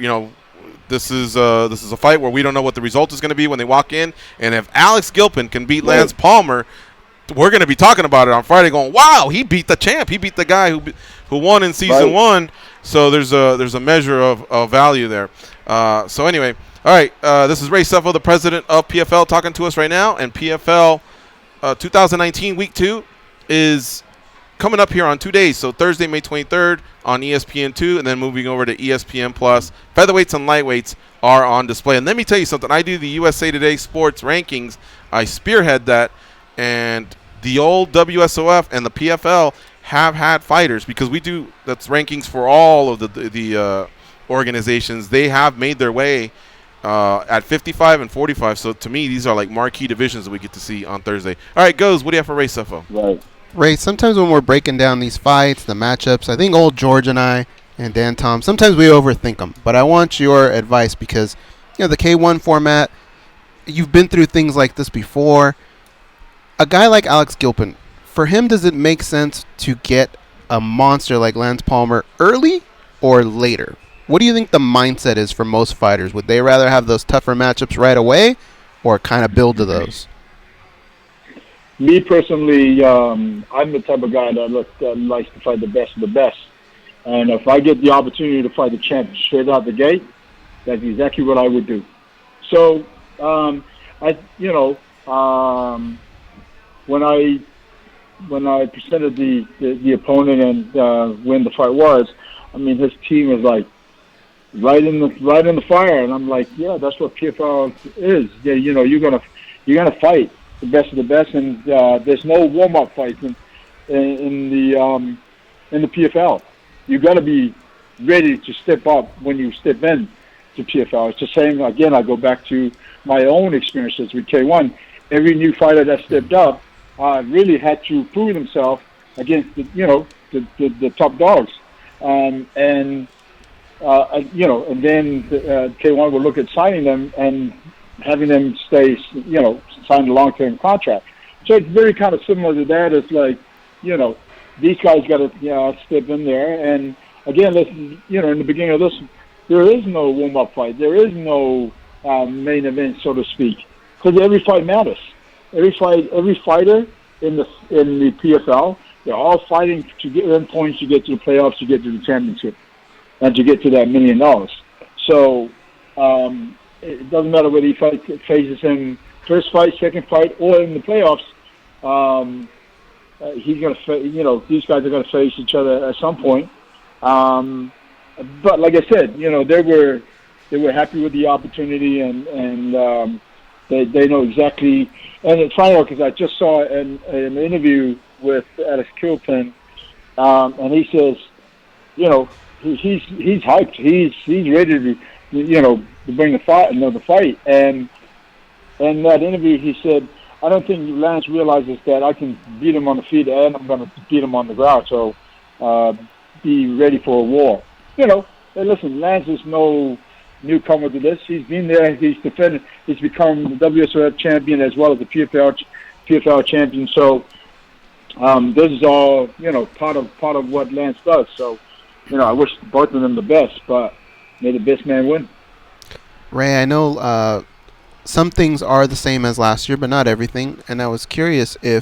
this is a fight where we don't know what the result is going to be when they walk in. And if Alex Gilpin can beat Lance Palmer, we're going to be talking about it on Friday going, wow, he beat the champ. He beat the guy who won in season one. So there's a measure of value there. So anyway, all right, this is Ray Sefo, the president of PFL, talking to us right now. And PFL 2019 Week 2 is coming up here on 2 days. So Thursday, May 23rd on ESPN2, and then moving over to ESPN+. Featherweights and lightweights are on display. And let me tell you something. I do the USA Today Sports Rankings. I spearhead that. And the old WSOF and the PFL have had fighters because we do that's rankings for all of the organizations. They have made their way at 55 and 45. So to me, these are like marquee divisions that we get to see on Thursday. All right, Goes, what do you have for Ray Sefo? Right. Ray, sometimes when we're breaking down these fights, the matchups, I think old George and I and Dan Tom, sometimes we overthink them. But I want your advice because, the K1 format, you've been through things like this before. A guy like Alex Gilpin, for him, does it make sense to get a monster like Lance Palmer early or later? What do you think the mindset is for most fighters? Would they rather have those tougher matchups right away or kind of build to those? Me personally, I'm the type of guy that likes to fight the best of the best. And if I get the opportunity to fight the champ straight out the gate, that's exactly what I would do. So, when I presented the opponent and when the fight was, I mean, his team was like right in the fire, and I'm like, yeah, that's what PFL is. Yeah, you're gonna fight the best of the best, and there's no warm up fights in the PFL. You got to be ready to step up when you step in to PFL. It's the same. Again, I go back to my own experiences with K1. Every new fighter that stepped up really had to prove himself against the top dogs, and then K1 will look at signing them and having them stay, sign a long-term contract. So it's very kind of similar to that. It's like, these guys got to step in there. And again, in the beginning of this, there is no warm-up fight. There is no main event, so to speak, because every fight matters. Every fighter in the PFL, they're all fighting to get in points, to get to the playoffs, to get to the championship, and to get to that $1 million. So it doesn't matter whether he faces him first fight, second fight, or in the playoffs. He's going to, these guys are going to face each other at some point. But like I said, they were happy with the opportunity, and they know exactly. And it's funny because I just saw an interview with Alex Gilpin, and he says, he's hyped. He's ready to bring the fight. And in that interview, he said, I don't think Lance realizes that I can beat him on the feet and I'm going to beat him on the ground. So be ready for a war. Hey, listen, Lance is no newcomer to this. He's been there. He's defended. He's become the WSOF champion as well as the PFL champion. So this is all part of what Lance does. So I wish both of them the best, but may the best man win. Ray, I know some things are the same as last year, but not everything. And I was curious I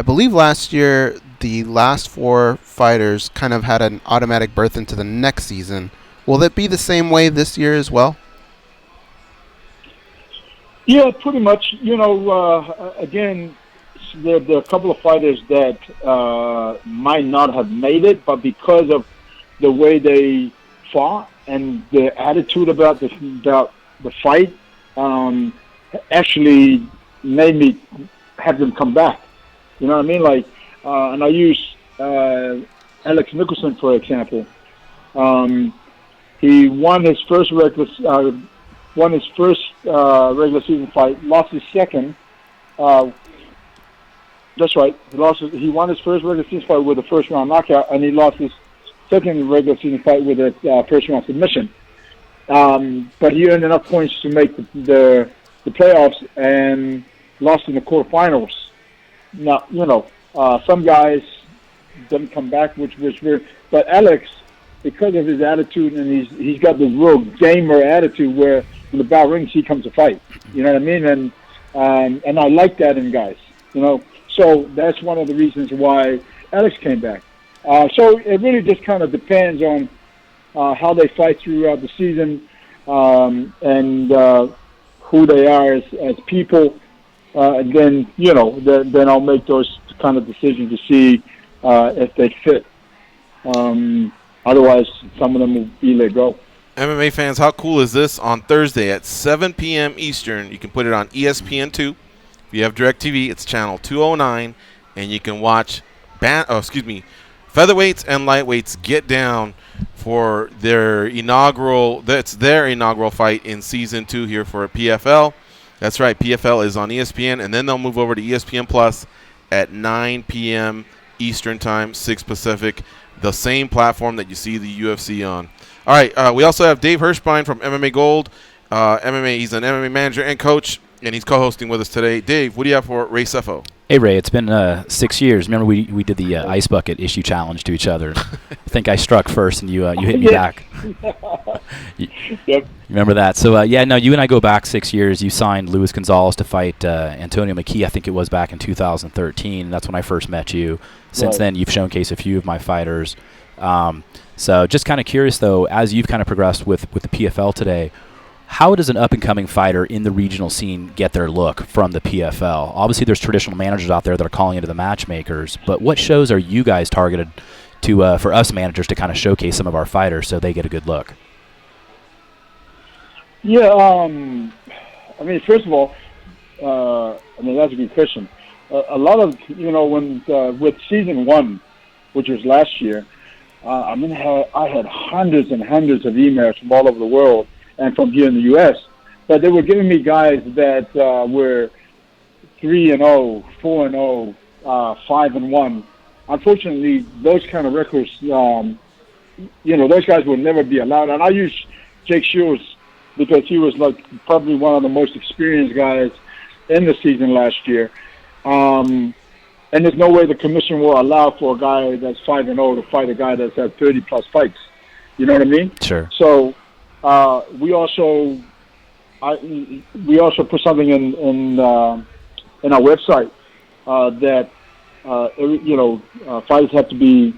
believe last year the last 4 fighters kind of had an automatic berth into the next season. Will it be the same way this year as well? Yeah, pretty much. Again, there are a couple of fighters that might not have made it, but because of the way they fought and the attitude about the fight, actually made me have them come back. You know what I mean? Like, and I use Alex Nicholson for example. He won his first regular season fight, lost his second. That's right. He won his first regular season fight with a first round knockout, and he lost his second regular season fight with a first round submission. But he earned enough points to make the playoffs and lost in the quarterfinals. Now, some guys didn't come back, which was weird. But Alex, because of his attitude, and he's got this real gamer attitude where in the bell rings he comes to fight. You know what I mean? And I like that in guys. So that's one of the reasons why Alex came back. So it really just kind of depends on how they fight throughout the season and who they are as people. And then I'll make those kind of decisions to see if they fit. Otherwise, some of them will be let go. MMA fans, how cool is this? On Thursday at 7 p.m. Eastern, you can put it on ESPN2. If you have DirecTV, it's channel 209, and you can watch featherweights and lightweights get down for their inaugural fight in Season 2 here for PFL. That's right, PFL is on ESPN, and then they'll move over to ESPN Plus at 9 p.m. Eastern Time, 6 Pacific, the same platform that you see the UFC on. All right, we also have Dave Hirschbein from MMA Gold. He's an MMA manager and coach, and he's co-hosting with us today. Dave, what do you have for Ray Sefo? Hey, Ray, it's been 6 years. Remember we did the ice bucket issue challenge to each other. I think I struck first, and you hit me back. Yep. Remember that? So, you and I go back 6 years. You signed Luis Gonzalez to fight Antonio McKee, I think it was back in 2013. That's when I first met you. Since then, you've showcased a few of my fighters. So just kind of curious, though, as you've kind of progressed with the PFL today, how does an up-and-coming fighter in the regional scene get their look from the PFL? Obviously, there's traditional managers out there that are calling into the matchmakers, but what shows are you guys targeted to for us managers to kind of showcase some of our fighters so they get a good look? Yeah, first of all, that's a good question. A lot of, when with Season 1, which was last year, I had hundreds and hundreds of emails from all over the world and from here in the U.S. But they were giving me guys that were 3-0, 4-0, 5-1. Unfortunately, those kind of records, those guys will never be allowed. And I use Jake Shields because he was probably one of the most experienced guys in the season last year. And there's no way the commission will allow for a guy that's 5-0 to fight a guy that's had 30-plus fights. You know what I mean? Sure. So we also put something in our website that fighters have to be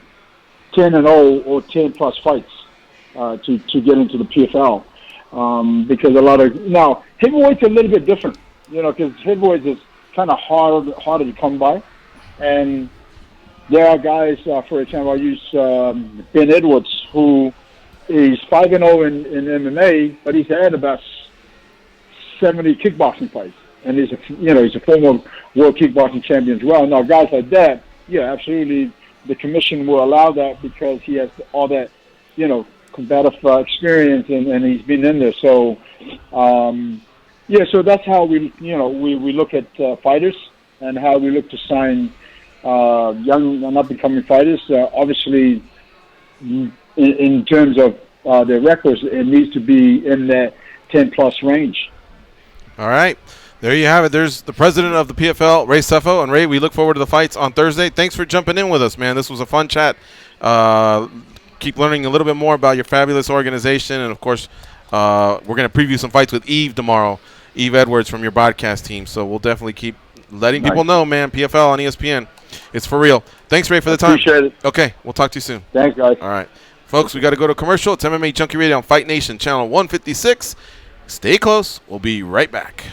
10-0 or 10-plus fights to get into the PFL. Because a lot of now heavyweight's a little bit different, because heavyweight is kind of harder to come by, and there are guys. For example, I use Ben Edwards, who is 5-0 in MMA, but he's had about 70 kickboxing fights, and he's a former world kickboxing champion as well. Now, guys like that, yeah, absolutely, the commission will allow that because he has all that, combative experience, and he's been in there. So, so that's how we look at fighters and how we look to sign young and up-and-coming fighters. Obviously, in terms of their records, it needs to be in that 10-plus range. All right. There you have it. There's the president of the PFL, Ray Sefo. And, Ray, we look forward to the fights on Thursday. Thanks for jumping in with us, man. This was a fun chat. Keep learning a little bit more about your fabulous organization. And, of course, we're going to preview some fights with Eve tomorrow, Eve Edwards from your broadcast team. So we'll definitely keep letting people know, man, PFL on ESPN. It's for real. Thanks, Ray, for the time. Appreciate it. Okay, we'll talk to you soon. Thanks, guys. All right. Folks, we got to go to commercial. It's MMA Junkie Radio on Fight Nation, channel 156. Stay close. We'll be right back.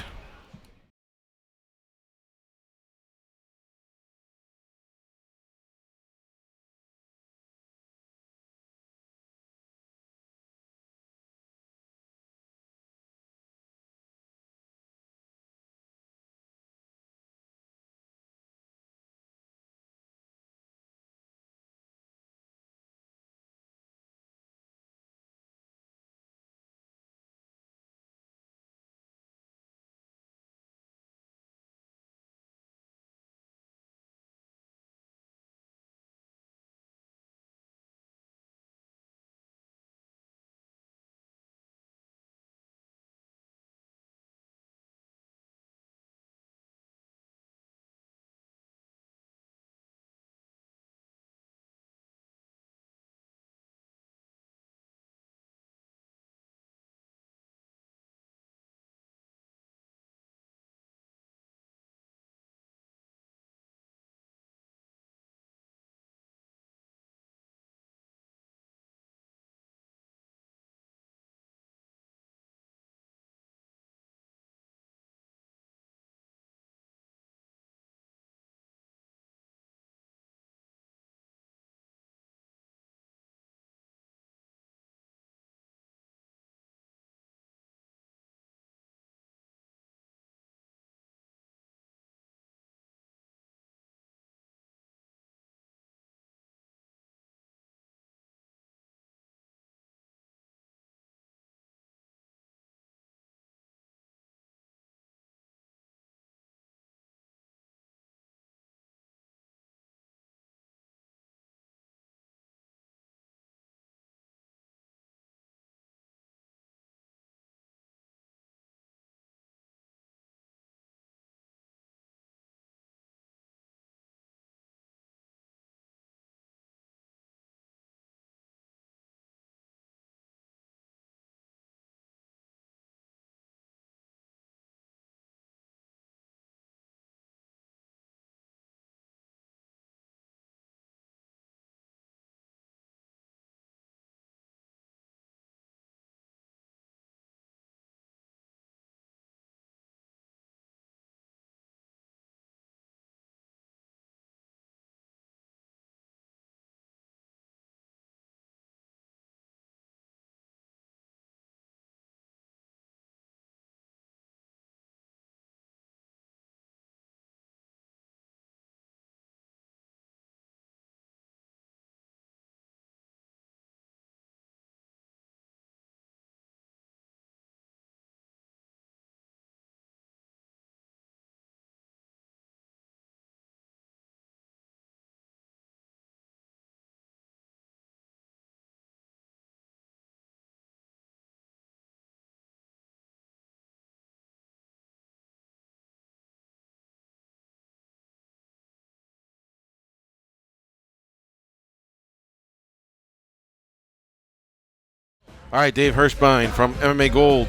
All right, Dave Hirschbein from MMA Gold.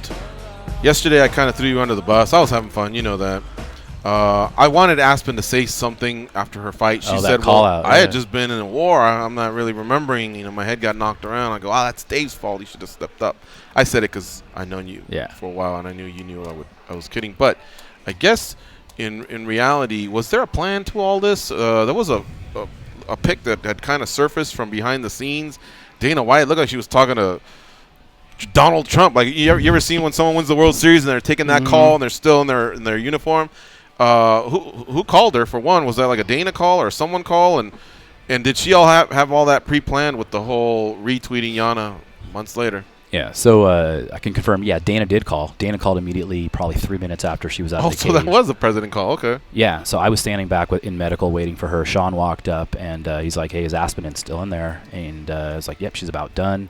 Yesterday, I kind of threw you under the bus. I was having fun. You know that. I wanted Aspen to say something after her fight. She said, well, I had just been in a war. I'm not really remembering. You know, my head got knocked around. I go, that's Dave's fault. He should have stepped up. I said it because I known you for a while, and I knew you knew I was kidding. But I guess in reality, was there a plan to all this? There was a pic that had kind of surfaced from behind the scenes. Dana White looked like she was talking to Donald Trump. Like, you ever seen when someone wins the World Series and they're taking that call and they're still in their uniform? Who called her, for one? Was that like a Dana call or someone call? And did she all have all that pre-planned with the whole retweeting Yana months later? Yeah, so I can confirm, Dana did call. Dana called immediately, probably 3 minutes after she was out of the cage. So that was a president call, okay. Yeah, so I was standing back in medical waiting for her. Sean walked up, and he's like, hey, is Aspinen still in there? And I was like, yep, she's about done.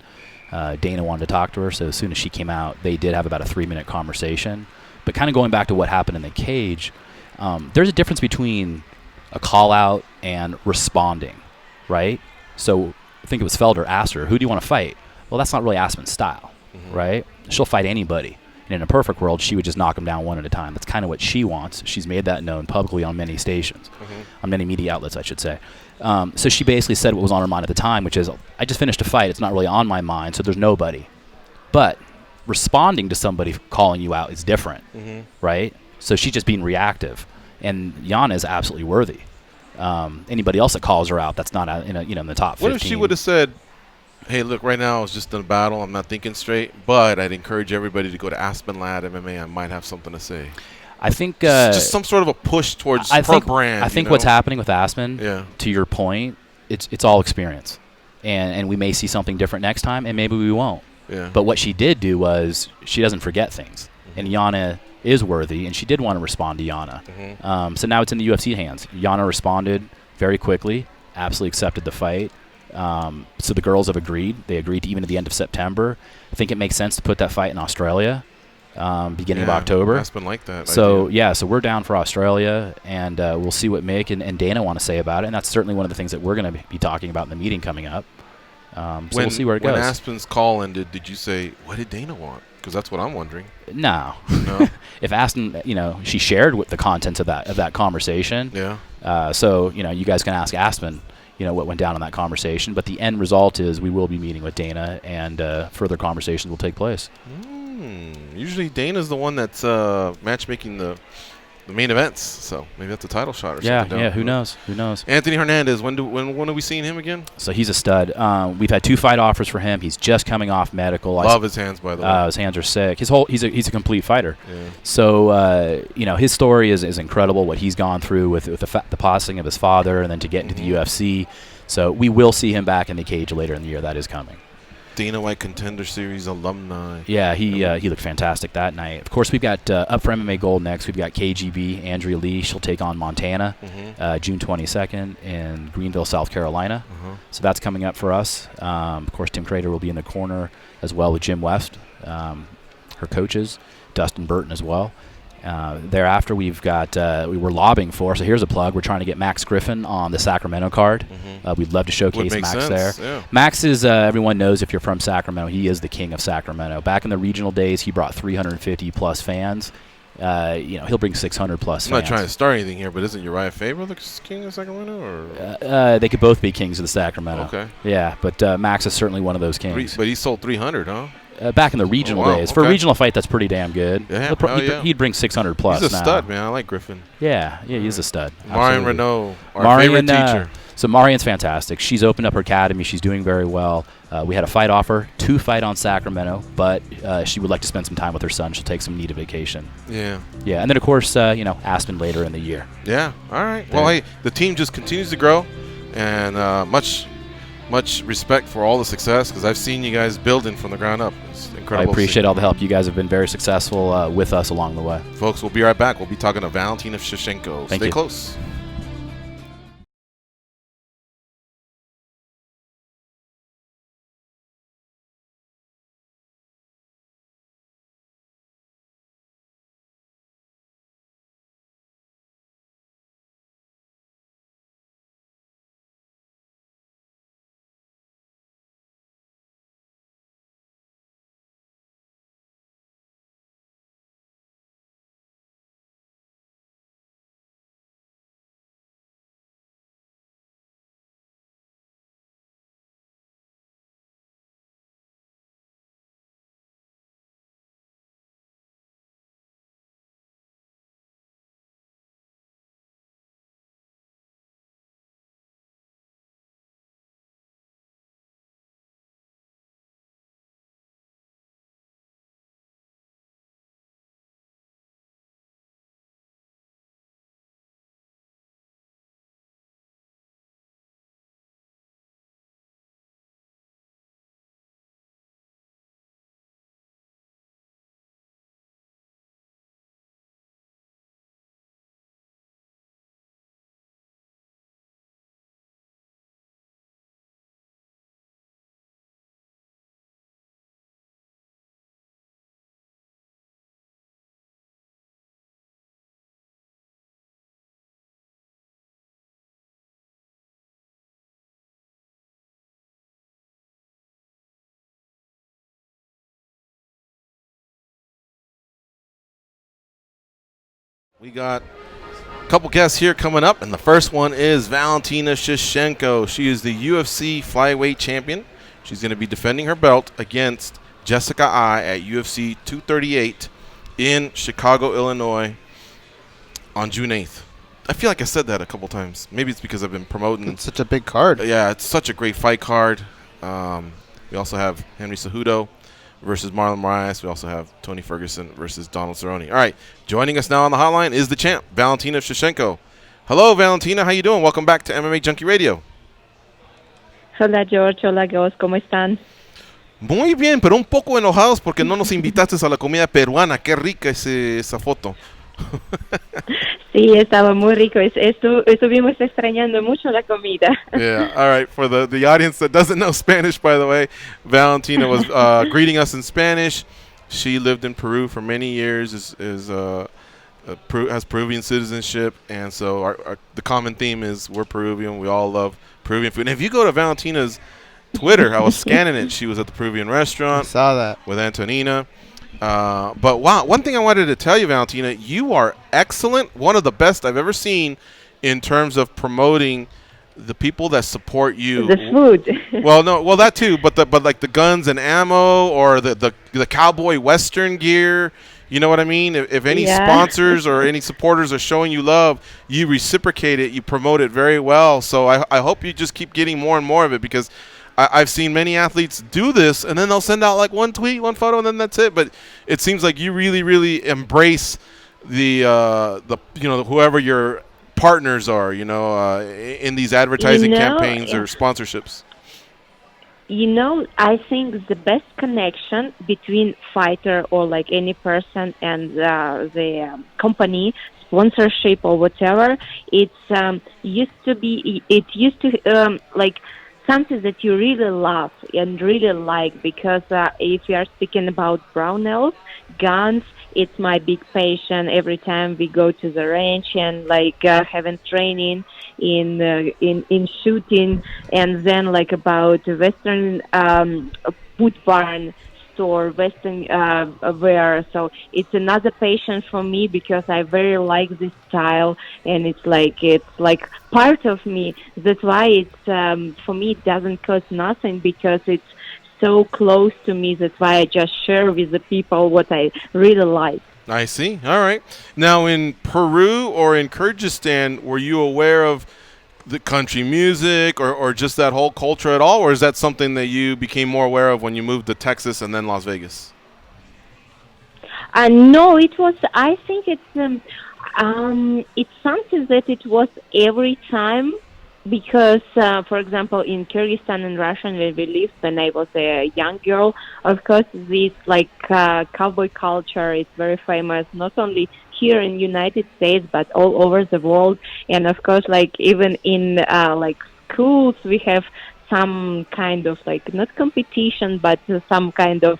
Dana wanted to talk to her, so as soon as she came out, they did have about a 3-minute conversation. But kind of going back to what happened in the cage, there's a difference between a call-out and responding, right? So I think it was Felder asked her, who do you want to fight? Well, that's not really Aspen's style, right? She'll fight anybody. And in a perfect world, she would just knock him down one at a time. That's kind of what she wants. She's made that known publicly on many stations, on many media outlets, I should say. So she basically said what was on her mind at the time, which is, I just finished a fight. It's not really on my mind, so there's nobody. But responding to somebody calling you out is different, right? So she's just being reactive. And Yana is absolutely worthy. Anybody else that calls her out, that's not in the top 15. What if she would have said, hey, look, right now it's just in a battle. I'm not thinking straight, but I'd encourage everybody to go to Aspen Lad MMA. I might have something to say. I think just some sort of a push towards her brand. I think what's happening with Aspen, to your point, it's all experience. And we may see something different next time, and maybe we won't. Yeah. But what she did do was she doesn't forget things. And Yana is worthy, and she did want to respond to Yana. So now it's in the UFC hands. Yana responded very quickly, absolutely accepted the fight. So the girls have agreed. They agreed to even at the end of September. I think it makes sense to put that fight in Australia, beginning of October. Aspen like that. So so we're down for Australia, and we'll see what Mick and Dana want to say about it. And that's certainly one of the things that we're going to be talking about in the meeting coming up. So we'll see where it goes. When Aspen's call ended, did you say, what did Dana want? Because that's what I'm wondering. No. If Aspen, she shared with the contents of that conversation. Yeah. So you guys can ask Aspen, what went down in that conversation. But the end result is we will be meeting with Dana, and further conversations will take place. Usually Dana's the one that's matchmaking the main events, so maybe that's a title shot or something. Yeah, who knows? Anthony Hernandez, when are we seeing him again? So he's a stud. We've had 2 fight offers for him. He's just coming off medical. Love his hands, by the way. His hands are sick. He's a complete fighter. Yeah. So his story is incredible. What he's gone through with the passing of his father, and then to get into the UFC. So we will see him back in the cage later in the year. That is coming. Dana White Contender Series alumni. Yeah, he looked fantastic that night. Of course, we've got up for MMA Gold next. We've got KGB, Andrea Lee. She'll take on Montana June 22nd in Greenville, South Carolina. So that's coming up for us. Of course, Tim Crater will be in the corner as well with Jim West, her coaches, Dustin Burton as well. Thereafter, we've got we were lobbying for, so here's a plug. We're trying to get Max Griffin on the Sacramento card. We'd love to showcase Max there. Yeah. Max is, everyone knows if you're from Sacramento, he is the king of Sacramento. Back in the regional days, he brought 350-plus fans. He'll bring 600-plus fans. I'm not trying to start anything here, but isn't Uriah Faber the king of Sacramento? Or they could both be kings of the Sacramento. Okay. Yeah, but Max is certainly one of those kings. But he sold 300, huh? Back in the regional days. For a regional fight, that's pretty damn good. Yeah, he'd bring 600-plus He's a now. stud, man. I like Griffin. Yeah, he's a stud. Marion Renault, our favorite teacher. So Marian's fantastic. She's opened up her academy. She's doing very well. We had a fight offer to fight on Sacramento, but she would like to spend some time with her son. She'll take some needed vacation. Yeah. Yeah, and then, of course, Aspen later in the year. Yeah, all right. Well, hey, the team just continues to grow, and much respect for all the success, because I've seen you guys building from the ground up. It's incredible. I appreciate all the help. You guys have been very successful with us along the way. Folks, we'll be right back. We'll be talking to Valentina Shevchenko. Thank Stay you. close. We got a couple guests here coming up, and the first one is Valentina Shevchenko. She is the UFC flyweight champion. She's going to be defending her belt against Jessica Ai at UFC 238 in Chicago, Illinois on June 8th. I feel like I said that a couple times. Maybe it's because I've been promoting. It's such a big card. Yeah, it's such a great fight card. We also have Henry Cejudo versus Marlon Moraes. We also have Tony Ferguson versus Donald Cerrone. All right, joining us now on the hotline is the champ, Valentina Shevchenko. Hello, Valentina. How you doing? Welcome back to MMA Junkie Radio. Hola, George. Hola, girls. ¿Cómo están? Muy bien, pero un poco enojados porque no nos invitaste a la comida peruana. Qué rica esa foto. Sí, estaba muy rico. Estuvimos extrañando mucho la comida. Yeah, all right. For the audience that doesn't know Spanish, by the way, Valentina was greeting us in Spanish. She lived in Peru for many years, has Peruvian citizenship, and so the common theme is we're Peruvian. We all love Peruvian food. And if you go to Valentina's Twitter, I was scanning it. She was at the Peruvian restaurant. I saw that. With Antonina. But wow, one thing I wanted to tell you, Valentina, you are excellent. One of the best I've ever seen in terms of promoting the people that support you. The food. Well, that too. But like the guns and ammo or the cowboy western gear. You know what I mean? If any sponsors or any supporters are showing you love, you reciprocate it. You promote it very well. So I hope you just keep getting more and more of it, because I've seen many athletes do this, and then they'll send out like one tweet, one photo, and then that's it. But it seems like you really, really embrace the whoever your partners are, in these advertising campaigns or sponsorships. I think the best connection between fighter or like any person and the company, sponsorship or whatever, it used to like something that you really love and really like, because if you are speaking about Brownells, guns, it's my big passion. Every time we go to the range and like having training in shooting, and then like about Western boot barn store, Western wear. So it's another passion for me, because I very like this style, and it's like part of me. That's why it's for me it doesn't cost nothing, because it's so close to me. That's why I just share with the people what I really like. I see. All right. Now, in Peru or in Kyrgyzstan, were you aware of the country music or just that whole culture at all? Or is that something that you became more aware of when you moved to Texas and then Las Vegas? No, it was, I think it's something that it was every time, because, for example, in Kyrgyzstan and Russia, where we lived when I was a young girl, of course, this like cowboy culture is very famous, not only here in United States, but all over the world. And of course, like even in like schools, we have some kind of like, not competition, but some kind of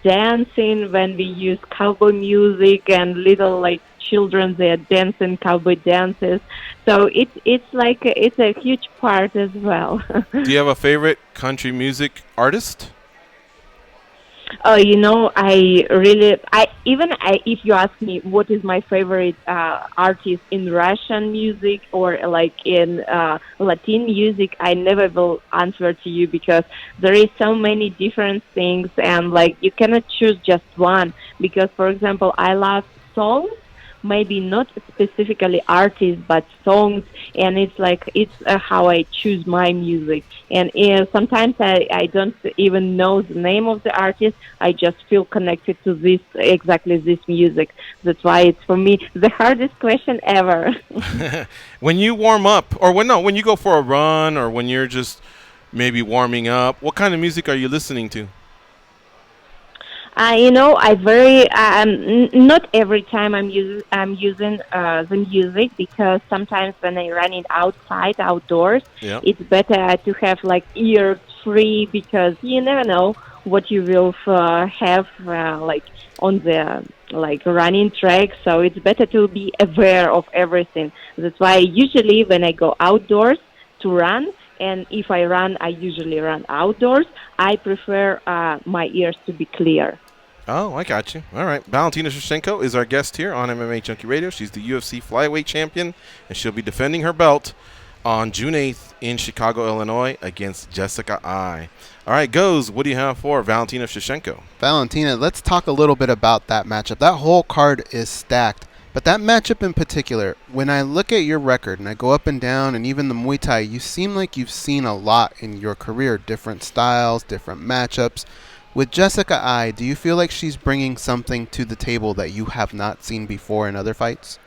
dancing when we use cowboy music, and little like children, they are dancing cowboy dances. So it's like it's a huge part as well. Do you have a favorite country music artist? If you ask me what is my favorite artist in Russian music or like in Latin music, I never will answer to you, because there is so many different things, and like you cannot choose just one. Because, for example, I love songs, maybe not specifically artists, but songs, and it's like it's how I choose my music. And sometimes I don't even know the name of the artist. I just feel connected to this music. That's why it's for me the hardest question ever. When you warm up, or when you go for a run, or when you're just maybe warming up, what kind of music are you listening to? I very not every time I'm using the music, because sometimes when I'm running outdoors, it's better to have like ears free, because you never know what you will have like on the like running track. So it's better to be aware of everything. That's why usually when I go outdoors to run, and if I run, I usually run outdoors, I prefer my ears to be clear. Oh, I got you. All right. Valentina Shevchenko is our guest here on MMA Junkie Radio. She's the UFC flyweight champion, and she'll be defending her belt on June 8th in Chicago, Illinois, against Jessica Eye. All right, Goes, what do you have for Valentina Shevchenko? Valentina, let's talk a little bit about that matchup. That whole card is stacked, but that matchup in particular, when I look at your record and I go up and down and even the Muay Thai, you seem like you've seen a lot in your career, different styles, different matchups. With Jessica Eye, do you feel like she's bringing something to the table that you have not seen before in other fights?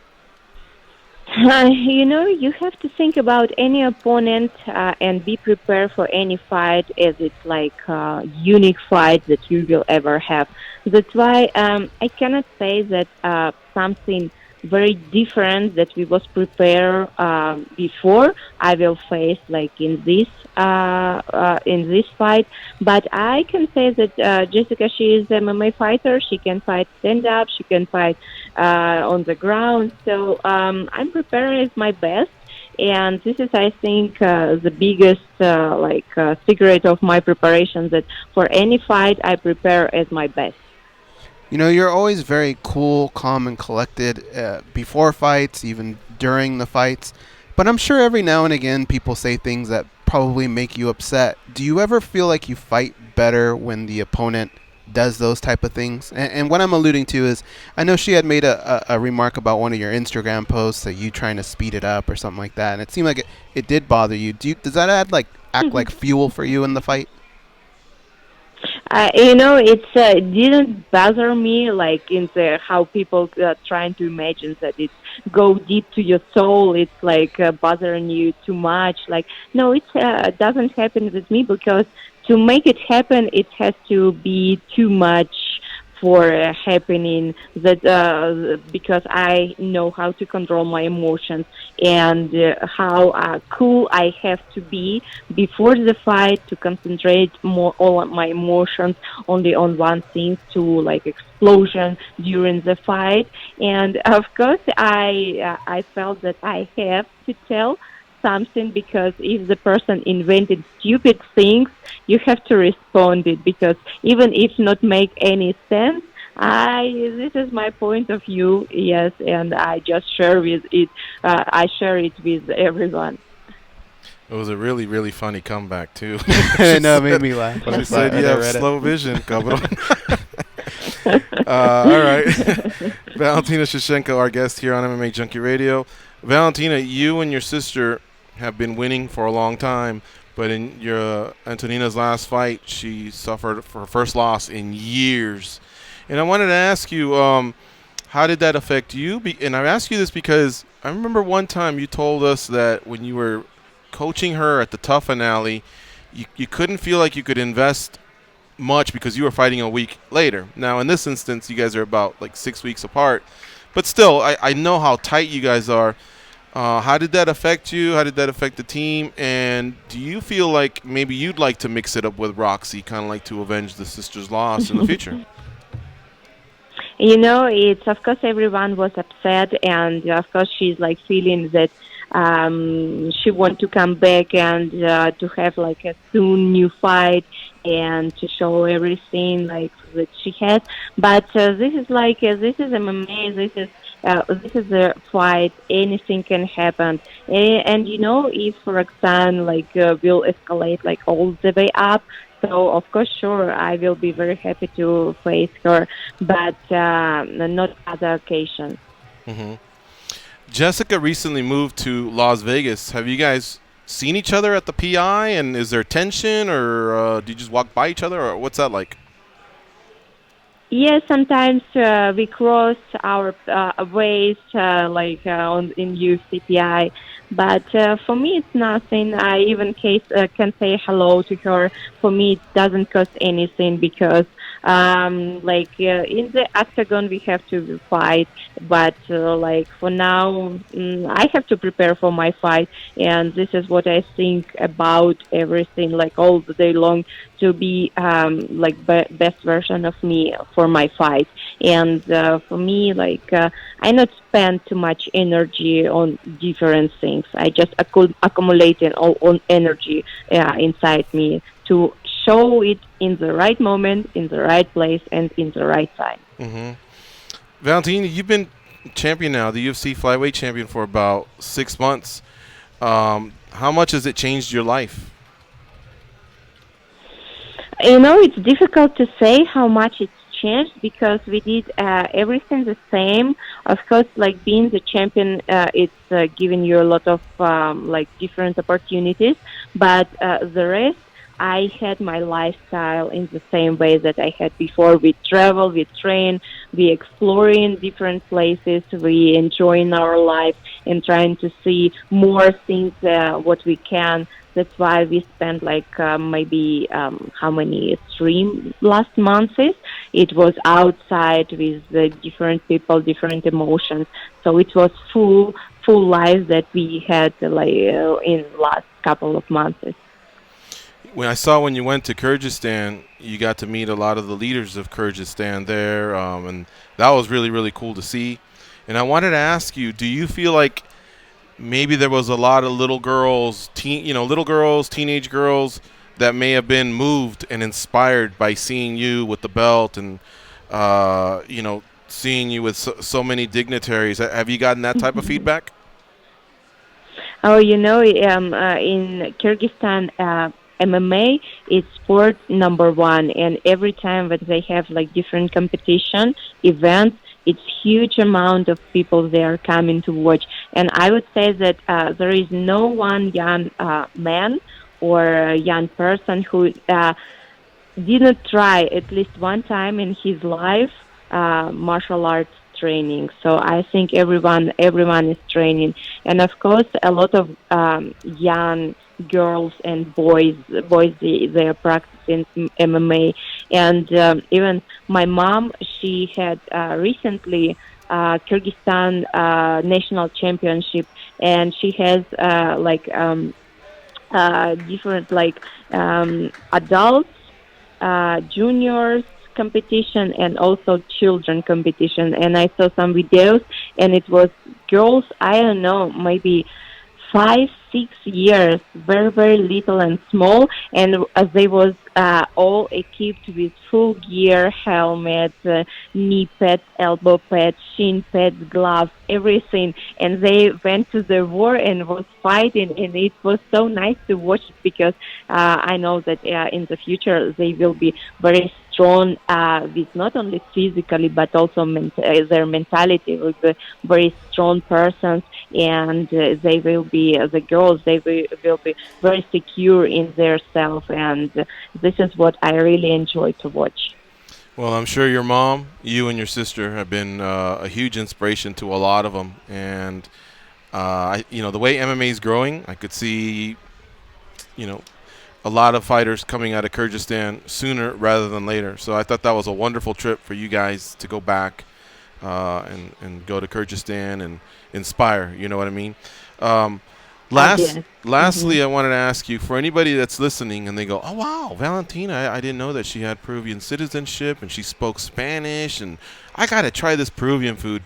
You have to think about any opponent and be prepared for any fight as it's like a unique fight that you will ever have. That's why I cannot say that something very different that we was prepared before I will face like in this fight. But I can say that Jessica, she is an MMA fighter. She can fight stand up. She can fight on the ground. So I'm preparing as my best. And this is, I think, the biggest secret of my preparation, that for any fight I prepare as my best. You know, you're always very cool, calm, and collected before fights, even during the fights. But I'm sure every now and again people say things that probably make you upset. Do you ever feel like you fight better when the opponent does those type of things? And what I'm alluding to is, I know she had made a remark about one of your Instagram posts that you trying to speed it up or something like that, and it seemed like it did bother you. Does that act like fuel for you in the fight? It didn't bother me like in the how people trying to imagine that it go deep to your soul. It's like bothering you too much. Like, no, it doesn't happen with me, because to make it happen, it has to be too much for happening, that because I know how to control my emotions and how cool I have to be before the fight, to concentrate more all of my emotions only on one thing, to like explosion during the fight. And of course I felt that I have to tell something, because if the person invented stupid things, you have to respond it, because even if not make any sense, this is my point of view, yes, and I just share with it. I share it with everyone. It was a really, really funny comeback too. I know, it made me laugh. She said you have slow vision, cabrón. All right. Valentina Shevchenko, our guest here on MMA Junkie Radio. Valentina, you and your sister have been winning for a long time, but in your Antonina's last fight, she suffered for her first loss in years. And I wanted to ask you, how did that affect you? And I ask you this because I remember one time you told us that when you were coaching her at the Tough Finale, you couldn't feel like you could invest much because you were fighting a week later. Now, in this instance, you guys are about like 6 weeks apart. But still, I know how tight you guys are. How did that affect you? How did that affect the team? And do you feel like maybe you'd like to mix it up with Roxy, kind of like to avenge the sister's loss in the future? It's, of course, everyone was upset, and of course she's like feeling that she want to come back and to have like a soon new fight and to show everything like that she has. But this is MMA. This is a fight. Anything can happen. And if, for example, will escalate like all the way up, so of course, sure, I will be very happy to face her, but not other occasions. Mm-hmm. Jessica recently moved to Las Vegas. Have you guys seen each other at the PI, and is there tension, or do you just walk by each other, or what's that like? Yes, sometimes we cross our ways in UCPI, but for me it's nothing. I even can say hello to her. For me it doesn't cost anything, because in the octagon we have to fight, but for now I have to prepare for my fight, and this is what I think about everything, like all the day long, to be best version of me for my fight. And for me, I not spend too much energy on different things. I just accumulating all on energy inside me to show it in the right moment, in the right place, and in the right time. Mm-hmm. Valentina, you've been champion now, the UFC flyweight champion, for about 6 months. How much has it changed your life? It's difficult to say how much it's changed because we did everything the same. Of course, like being the champion, it's giving you a lot of different opportunities. But the rest, I had my lifestyle in the same way that I had before. We travel, we train, we exploring different places, we enjoying our life and trying to see more things what we can. That's why we spent maybe how many 3 last months. It was outside with different people, different emotions. So it was full life that we had in last couple of months. When you went to Kyrgyzstan, you got to meet a lot of the leaders of Kyrgyzstan there, and that was really, really cool to see. And I wanted to ask you, do you feel like maybe there was a lot of little girls, teenage girls that may have been moved and inspired by seeing you with the belt and, seeing you with so many dignitaries? Have you gotten that type of feedback? Oh, in Kyrgyzstan, MMA is sport number one, and every time that they have different competition events, it's huge amount of people there coming to watch. And I would say that there is no one young man or young person who didn't try at least one time in his life martial arts training. So I think everyone is training, and of course a lot of young girls and boys they are practicing MMA, and even my mom, she had recently Kyrgyzstan national championship, and she has different adults, juniors competition, and also children competition. And I saw some videos, and it was girls, I don't know, maybe 5-6 years, very, very little and small, and as they was all equipped with full gear, helmet, knee pads, elbow pads, shin pads, gloves, everything, and they went to the war and was fighting, and it was so nice to watch it because I know that in the future they will be very strong with not only physically but also their mentality will be very strong persons, and they will be, the girls, they will be very secure in their self, and this is what I really enjoy to watch. Well, I'm sure your mom, you and your sister have been a huge inspiration to a lot of them, and the way MMA is growing, I could see, a lot of fighters coming out of Kyrgyzstan sooner rather than later. So I thought that was a wonderful trip for you guys to go back and go to Kyrgyzstan and inspire. You know what I mean? Lastly, I wanted to ask you, for anybody that's listening and they go, "Oh wow, Valentina, I didn't know that she had Peruvian citizenship and she spoke Spanish, and I got to try this Peruvian food."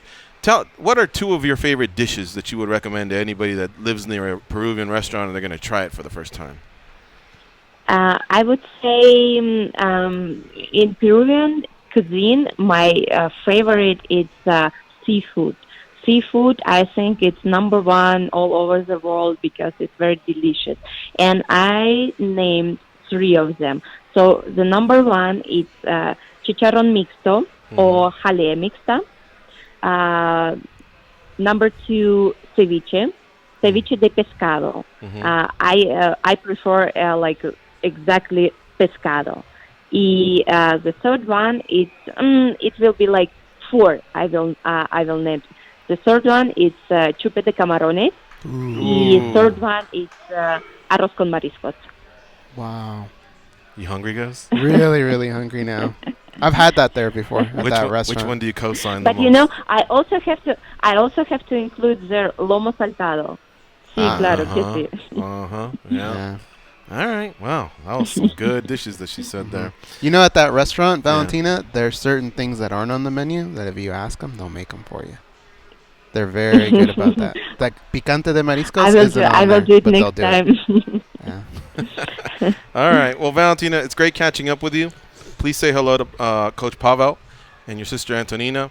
What are 2 of your favorite dishes that you would recommend to anybody that lives near a Peruvian restaurant and they're going to try it for the first time? I would say in Peruvian cuisine, my favorite is seafood. Seafood, I think it's number one all over the world because it's very delicious. And I named 3 of them. So the number one is chicharrón mixto or jalea mixta. Number 2, ceviche de pescado. I prefer exactly pescado. The third one is it will be 4. I will name. The third one is chupe de camarones. The third one is arroz con mariscos. Wow. You hungry, guys? Really, really hungry now. I've had that there before at that restaurant. Which one do you co-sign? But I also have to include their lomo saltado. Sí, claro que sí. Yeah. All right. Wow. That was some good dishes that she said there. At that restaurant, Valentina, there's certain things that aren't on the menu that if you ask them, they'll make them for you. They're very good about that. Like picante de mariscos isn't on there, but they'll do it. I will do it next time. Yeah. All right. Well, Valentina, it's great catching up with you. Please say hello to Coach Pavel and your sister Antonina.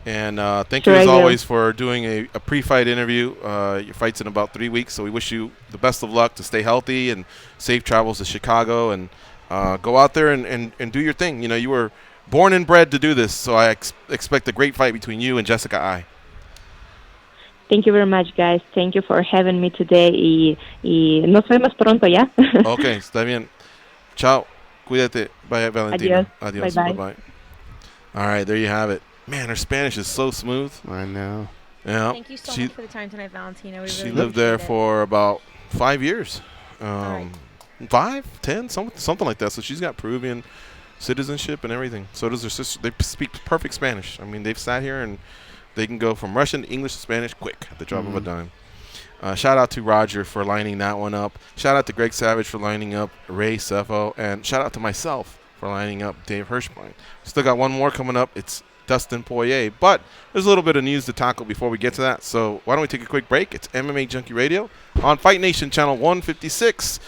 And thank you, as always, for doing a pre-fight interview. Your fight's in about 3 weeks, so we wish you the best of luck to stay healthy and safe travels to Chicago. And go out there and do your thing. You know, you were born and bred to do this, so I expect a great fight between you and Jessica Ai. Thank you very much, guys. Thank you for having me today. Y nos vemos pronto, ¿ya? Okay, está bien. Chao. Cuídate. Bye, Valentina. Adios. Bye-bye. Bye-bye. All right, there you have it. Man, her Spanish is so smooth. I know. Yeah. Thank you so much for the time tonight, Valentina. She lived there for about 5 years. 5, 10, something like that. So she's got Peruvian citizenship and everything. So does her sister. They speak perfect Spanish. I mean, they've sat here and they can go from Russian to English to Spanish quick at the drop of a dime. Shout out to Roger for lining that one up. Shout out to Greg Savage for lining up Ray Sefo. And shout out to myself for lining up Dave Hirschbein. Still got one more coming up. It's Dustin Poirier. But there's a little bit of news to tackle before we get to that. So why don't we take a quick break? It's MMA Junkie Radio on Fight Nation Channel 156.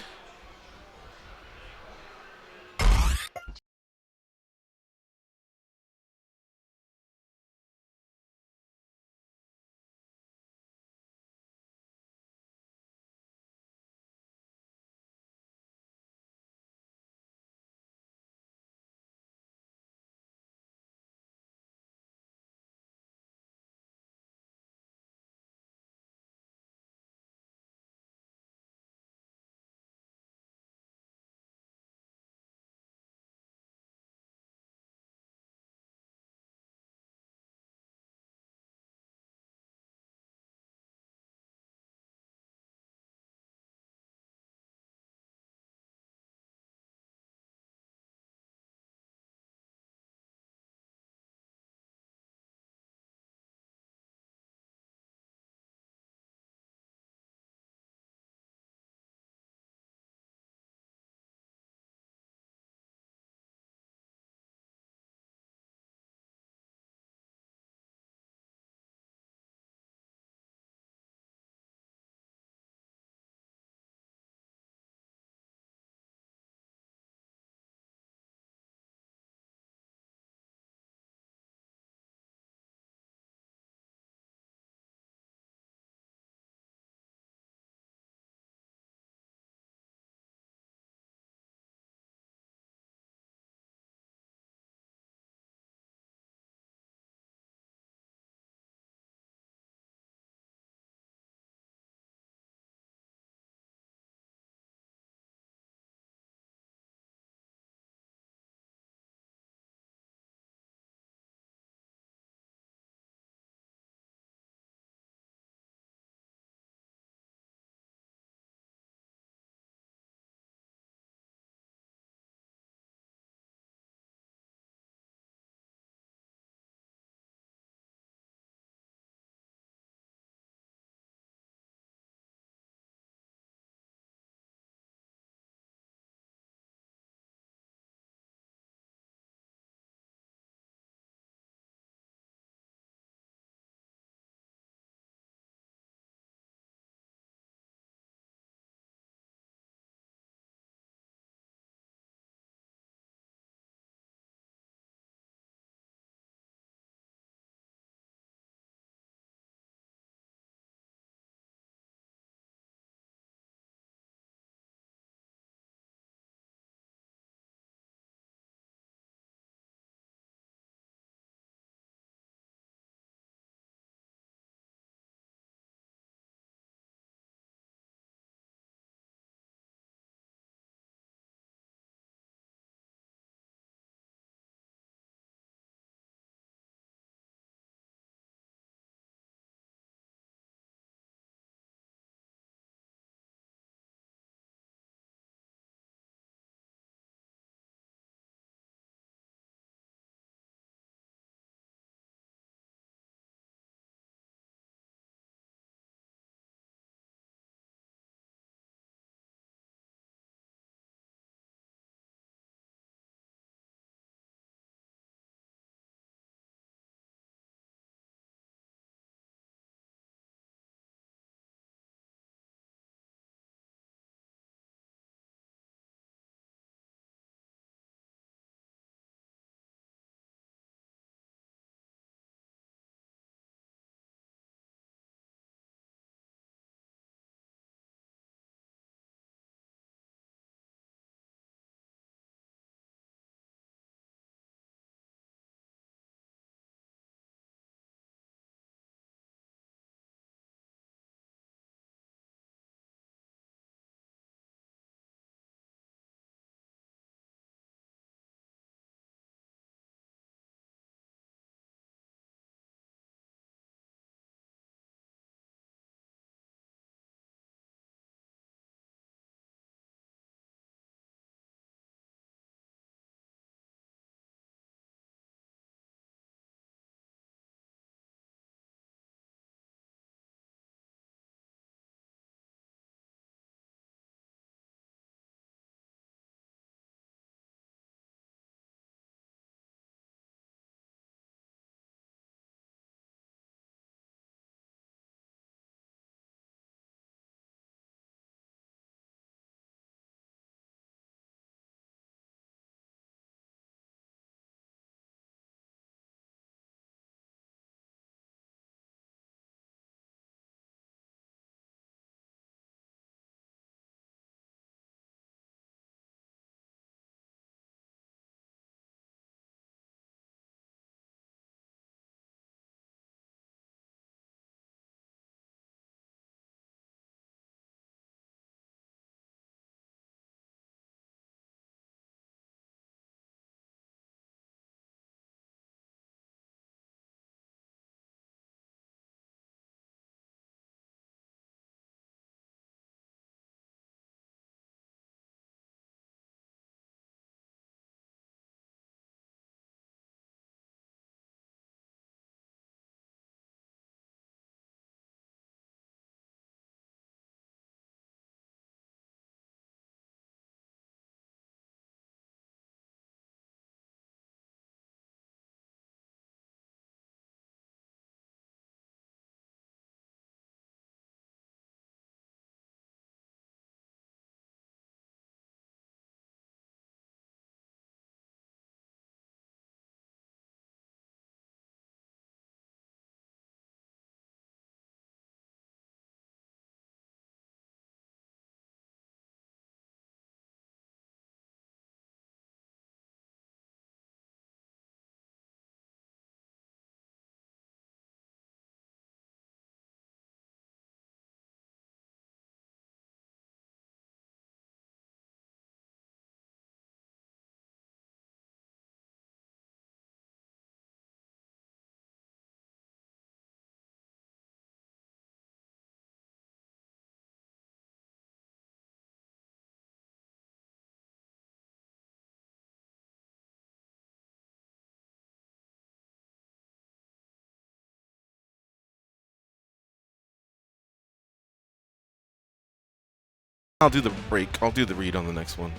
I'll do the break. I'll do the read on the next one.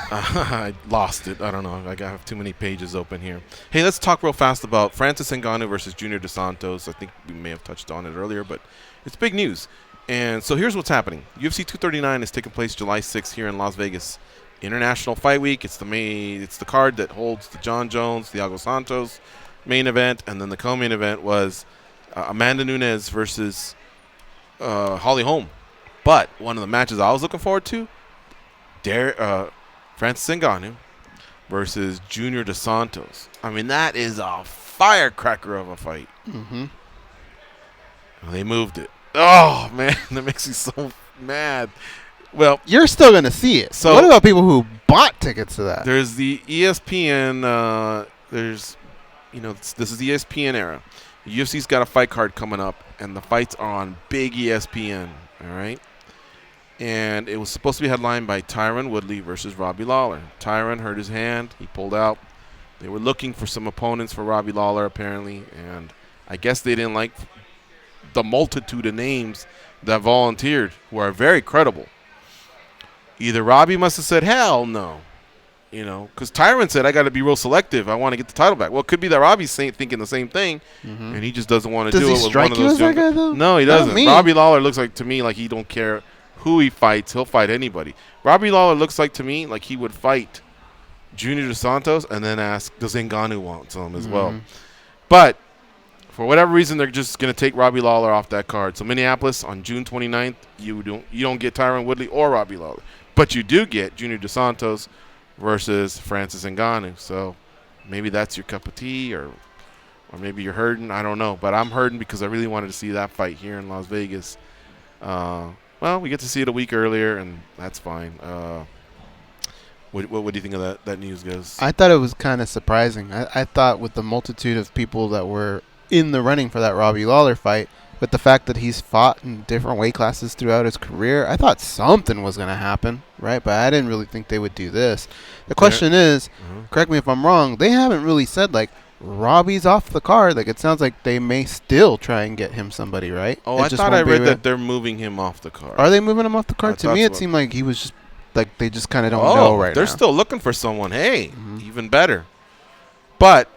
I lost it. I don't know. I have too many pages open here. Hey, let's talk real fast about Francis Ngannou versus Junior Dos Santos. I think we may have touched on it earlier, but it's big news. And so here's what's happening. UFC 239 is taking place July 6th here in Las Vegas. International Fight Week. It's the card that holds the John Jones, Thiago Santos main event, and then the co-main event was Amanda Nunes versus Holly Holm. But one of the matches I was looking forward to, Francis Ngannou versus Junior Dos Santos. I mean, that is a firecracker of a fight. Mm-hmm. They moved it. Oh, man, that makes me so mad. Well, you're still going to see it. So what about people who bought tickets to that? There's the ESPN. This is the ESPN era. The UFC's got a fight card coming up, and the fights are on big ESPN, all right? And it was supposed to be headlined by Tyron Woodley versus Robbie Lawler. Tyron hurt his hand. He pulled out. They were looking for some opponents for Robbie Lawler, apparently, and I guess they didn't like the multitude of names that volunteered, who are very credible. Either Robbie must have said, hell no, because Tyron said, I got to be real selective. I want to get the title back. Well, it could be that Robbie's thinking the same thing, and he just doesn't want to do it. Does he strike you as that guy, though? No, he doesn't. Robbie Lawler looks like to me like he don't care who he fights. He'll fight anybody. Robbie Lawler looks like to me like he would fight Junior Dos Santos and then ask, does Ngannou want some as well? But for whatever reason, they're just going to take Robbie Lawler off that card. So Minneapolis on June 29th, you don't get Tyron Woodley or Robbie Lawler. But you do get Junior Dos Santos versus Francis Ngannou. So maybe that's your cup of tea, or maybe you're hurting. I don't know. But I'm hurting because I really wanted to see that fight here in Las Vegas. Well, we get to see it a week earlier, and that's fine. What do you think of that news, guys? I thought it was kind of surprising. I thought with the multitude of people that were in the running for that Robbie Lawler fight, with the fact that he's fought in different weight classes throughout his career, I thought something was going to happen, right? But I didn't really think they would do this. The question is, correct me if I'm wrong, they haven't really said, like, Robbie's off the card. Like, it sounds like they may still try and get him somebody, right? Oh, I thought I read that they're moving him off the card. Are they moving him off the card? To me, it seemed like he was just, like, they just kind of don't know right now. They're still looking for someone. Hey, even better. But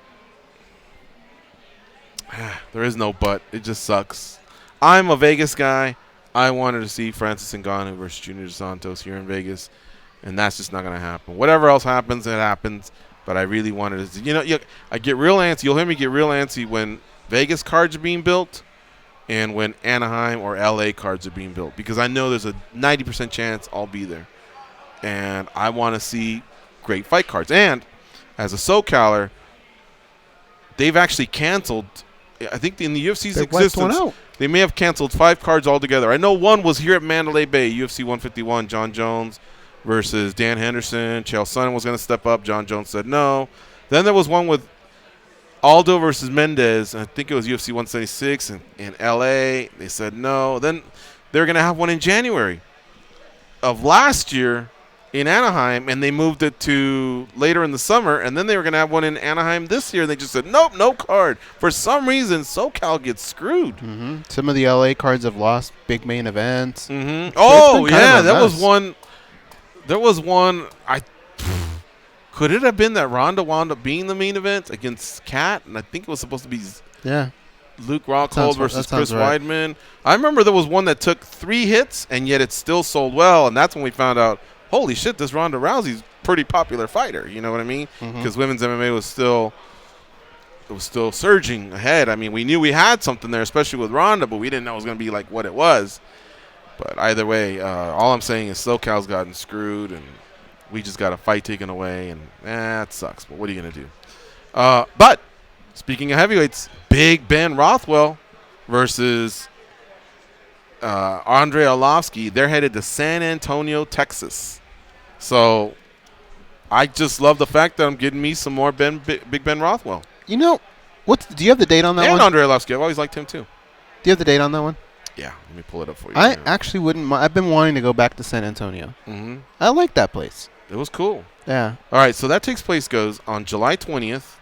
there is no but. It just sucks. I'm a Vegas guy. I wanted to see Francis Ngannou versus Junior Dos Santos here in Vegas, and that's just not going to happen. Whatever else happens, it happens. But I really wanted to. I get real antsy. You'll hear me get real antsy when Vegas cards are being built and when Anaheim or LA cards are being built, because I know there's a 90% chance I'll be there. And I want to see great fight cards. And as a SoCaler, they've actually canceled. I think in the UFC's existence, they may have canceled 5 cards altogether. I know one was here at Mandalay Bay, UFC 151, John Jones versus Dan Henderson. Chael Sonnen was going to step up. John Jones said no. Then there was one with Aldo versus Mendez. I think it was UFC 176 in L.A. They said no. Then they were going to have one in January of last year in Anaheim, and they moved it to later in the summer, and then they were going to have one in Anaheim this year, and they just said, nope, no card. For some reason, SoCal gets screwed. Some of the L.A. cards have lost big main events. Oh, yeah, that was one. There was one. Could it have been that Ronda wound up being the main event against Kat? And I think it was supposed to be Luke Rockhold versus Chris Weidman. I remember there was one that took 3 hits, and yet it still sold well, and that's when we found out, holy shit, this Ronda Rousey's pretty popular fighter. You know what I mean? Because women's MMA was still surging ahead. I mean, we knew we had something there, especially with Ronda, but we didn't know it was going to be like what it was. But either way, all I'm saying is SoCal's gotten screwed, and we just got a fight taken away, and it sucks. But what are you going to do? But speaking of heavyweights, Big Ben Rothwell versus Andrei Arlovsky. They're headed to San Antonio, Texas. So I just love the fact that I'm getting me some more Big Ben Rothwell. You know, do you have the date on that one? And Andrei Arlovsky. I've always liked him too. Do you have the date on that one? Yeah, let me pull it up for you. I actually wouldn't mind. I've been wanting to go back to San Antonio. I like that place. It was cool. Yeah. All right, so that goes on July 20th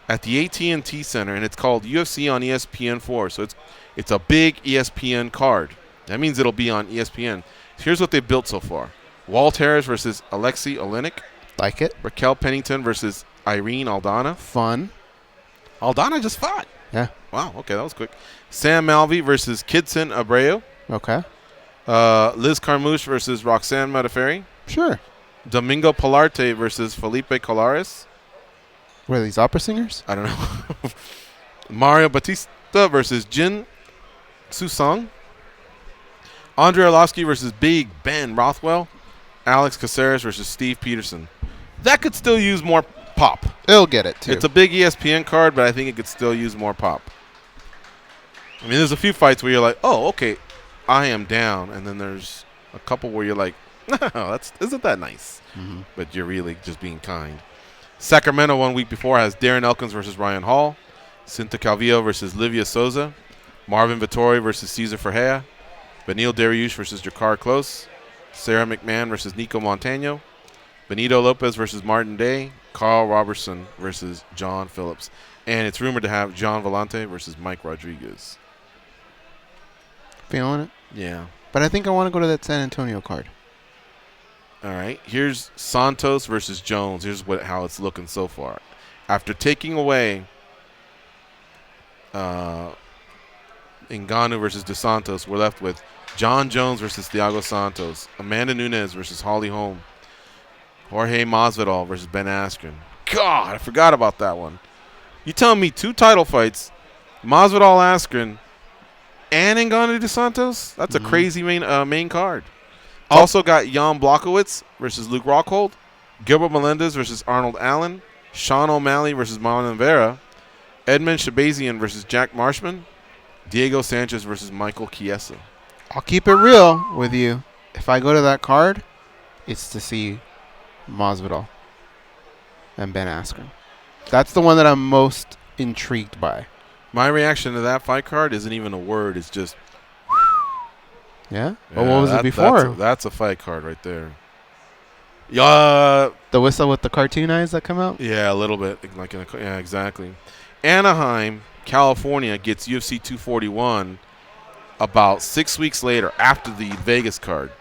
at the AT&T Center, and it's called UFC on ESPN4. So it's a big ESPN card. That means it'll be on ESPN. Here's what they've built so far. Walt Harris versus Alexei Olenek. Like it. Raquel Pennington versus Irene Aldana. Fun. Aldana just fought. Yeah. Wow, okay, that was quick. Sam Malvey versus Kidson Abreu. Okay. Liz Carmouche versus Roxanne Modafferi. Sure. Domingo Pilarte versus Felipe Colares. What are these, opera singers? I don't know. Mario Batista versus Jin Susong. Andre Arlovsky versus Big Ben Rothwell. Alex Caceres versus Steve Peterson. That could still use more pop. It'll get it, too. It's a big ESPN card, but I think it could still use more pop. I mean, there's a few fights where you're like, oh, okay, I am down. And then there's a couple where you're like, no, isn't that nice? Mm-hmm. But you're really just being kind. Sacramento 1 week before has Darren Elkins versus Ryan Hall. Cinta Calvillo versus Livia Souza. Marvin Vittori versus Cesar Ferreira. Benil Dariush versus Jakar Close. Sarah McMahon versus Nico Montano. Benito Lopez versus Martin Day. Carl Robertson versus John Phillips. And it's rumored to have John Vellante versus Mike Rodriguez. Feeling it? Yeah. But I think I want to go to that San Antonio card. All right. Here's Santos versus Jones. Here's how it's looking so far. After taking away Ngannou versus Dos Santos, we're left with John Jones versus Thiago Santos. Amanda Nunes versus Holly Holm. Jorge Masvidal versus Ben Askren. God, I forgot about that one. You telling me 2 title fights, Masvidal, Askren, and Ngannou Dos Santos? That's a crazy main card. Also got Jan Blachowicz versus Luke Rockhold. Gilbert Melendez versus Arnold Allen. Sean O'Malley versus Marlon Vera. Edmund Shabazian versus Jack Marshman. Diego Sanchez versus Michael Chiesa. I'll keep it real with you. If I go to that card, it's to see Masvidal and Ben Askren. That's the one that I'm most intrigued by. My reaction to that fight card isn't even a word. It's just... Yeah? Well, what was it before? That's a fight card right there. The whistle with the cartoon eyes that come out? Yeah, a little bit. Yeah, exactly. Anaheim, California gets UFC 241 about 6 weeks later after the Vegas card.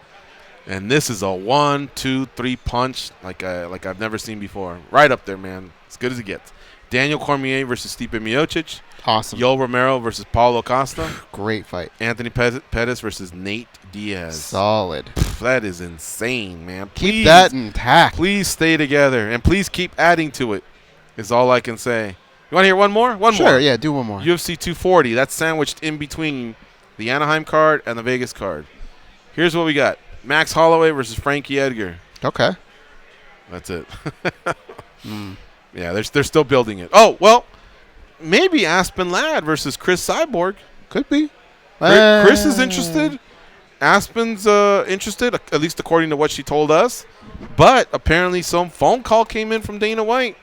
And this is a 1, 2, 3 punch like I've never seen before. Right up there, man. As good as it gets. Daniel Cormier versus Stipe Miocic. Awesome. Yoel Romero versus Paulo Costa. Great fight. Anthony Pettis versus Nate Diaz. Solid. That is insane, man. Keep that intact. Please stay together. And please keep adding to it is all I can say. You want to hear one more? Sure, yeah, do one more. UFC 240. That's sandwiched in between the Anaheim card and the Vegas card. Here's what we got. Max Holloway versus Frankie Edgar. Okay. That's it. Yeah, they're still building it. Oh, well, maybe Aspen Ladd versus Chris Cyborg. Could be. Chris is interested. Aspen's interested, at least according to what she told us. But apparently some phone call came in from Dana White.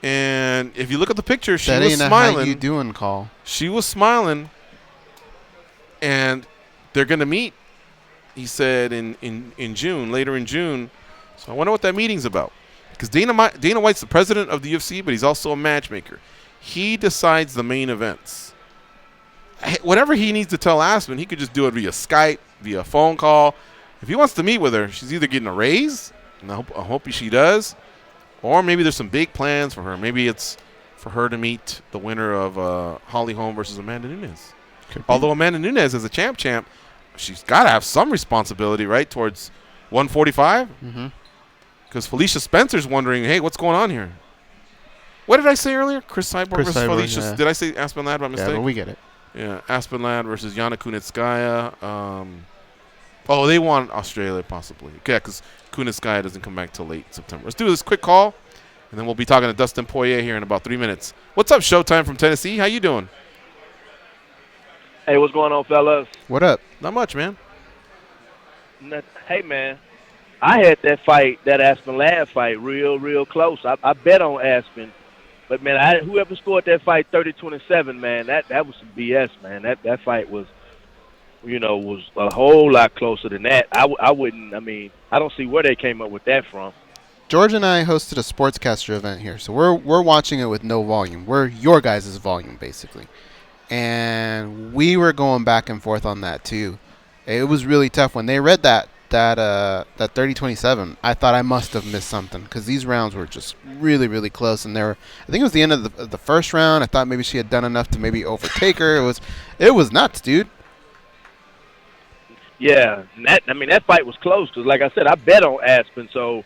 And if you look at the picture, she was smiling. How you doing call. She was smiling. And they're going to meet, he said, in June, later in June. So I wonder what that meeting's about. Because Dana White's the president of the UFC, but he's also a matchmaker. He decides the main events. Whatever he needs to tell Aspen, he could just do it via Skype, via phone call. If he wants to meet with her, she's either getting a raise, and I hope she does, or maybe there's some big plans for her. Maybe it's for her to meet the winner of Holly Holm versus Amanda Nunes. Although Amanda Nunes is a champ, she's got to have some responsibility, right, towards 145? Mm-hmm. Because Felicia Spencer's wondering, hey, what's going on here? What did I say earlier? Chris Cyborg versus Felicia. Yeah. Did I say Aspen Ladd by mistake? Yeah, but we get it. Yeah, Aspen Ladd versus Yana Kunitskaya. They want Australia possibly. Yeah, because Kunitskaya doesn't come back till late September. Let's do this quick call, and then we'll be talking to Dustin Poirier here in about 3 minutes. What's up, Showtime from Tennessee? How you doing? Hey, what's going on, fellas? What up? Not much, man. Hey, man. I had that Aspen Ladd fight real close. I bet on Aspen. But, man, whoever scored that fight 30-27, man, that was some BS, man. That fight was a whole lot closer than that. I don't see where they came up with that from. George and I hosted a sportscaster event here, so we're watching it with no volume. We're your guys' volume, basically. And we were going back and forth on that, too. It was really tough when they read that 30-27. I thought I must have missed something because these rounds were just really, really close. And I think it was the end of the first round. I thought maybe she had done enough to maybe overtake her. It was nuts, dude. Yeah, that fight was close because, like I said, I bet on Aspen, so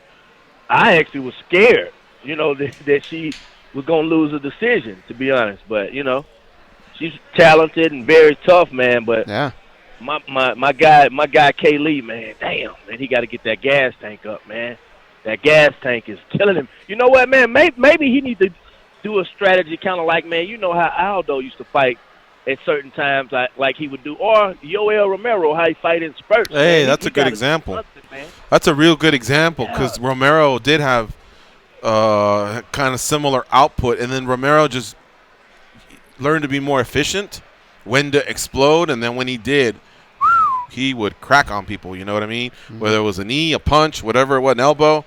I actually was scared, that she was gonna lose a decision, to be honest. But she's talented and very tough, man. But yeah. My guy K. Lee, man, damn, man, he got to get that gas tank up, man. That gas tank is killing him. You know what, man? Maybe he needs to do a strategy kind of like, man, you know how Aldo used to fight at certain times, like he would do, or Yoel Romero, how he fight in spurts. Hey, man. That's a good example. That's a real good example because Romero did have kind of similar output, and then Romero just learned to be more efficient, when to explode, and then when he did, he would crack on people. You know what I mean? Mm-hmm. Whether it was a knee, a punch, whatever it was, an elbow.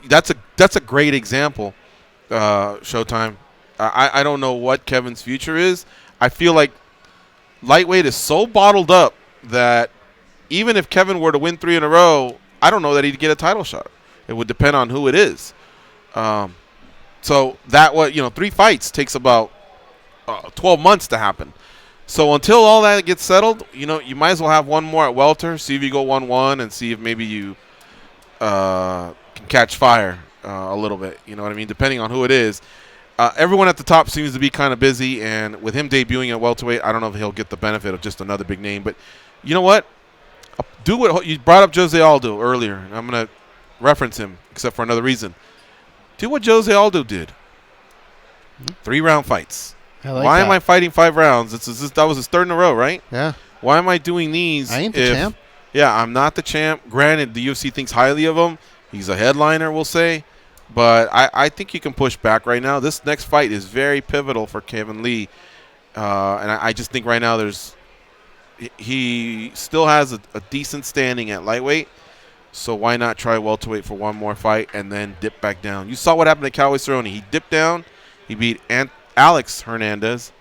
That's a great example. Showtime. I don't know what Kevin's future is. I feel like lightweight is so bottled up that even if Kevin were to win 3 in a row, I don't know that he'd get a title shot. It would depend on who it is. So that 3 fights takes about 12 months to happen. So until all that gets settled, you might as well have one more at welter, see if you go 1-1, and see if maybe you can catch fire a little bit. You know what I mean? Depending on who it is. Everyone at the top seems to be kind of busy, and with him debuting at welterweight, I don't know if he'll get the benefit of just another big name. But you know what? Do what you brought up Jose Aldo earlier, and I'm going to reference him, except for another reason. Do what Jose Aldo did. 3-round fights. Why am I fighting 5 rounds? That was his 3rd in a row, right? Yeah. Why am I doing these? I ain't the champ. Yeah, I'm not the champ. Granted, the UFC thinks highly of him. He's a headliner, we'll say. But I think you can push back right now. This next fight is very pivotal for Kevin Lee. And I just think right now he still has a decent standing at lightweight. So why not try welterweight for one more fight and then dip back down? You saw what happened to Cowboy Cerrone. He dipped down. He beat Alex Hernandez.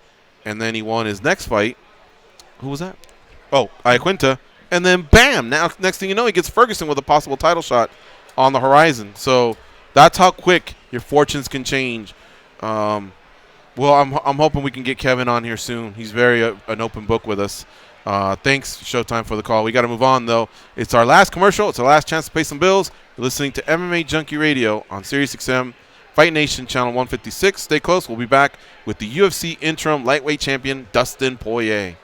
And then he won his next fight. Who was that? Oh, Iaquinta. And then, bam, now next thing you know, he gets Ferguson with a possible title shot on the horizon. So that's how quick your fortunes can change. Well, I'm hoping we can get Kevin on here soon. He's very an open book with us. Thanks, Showtime, for the call. We got to move on, though. It's our last commercial. It's our last chance to pay some bills. You're listening to MMA Junkie Radio on SiriusXM, Fight Nation, Channel 156. Stay close. We'll be back with the UFC interim lightweight champion, Dustin Poirier.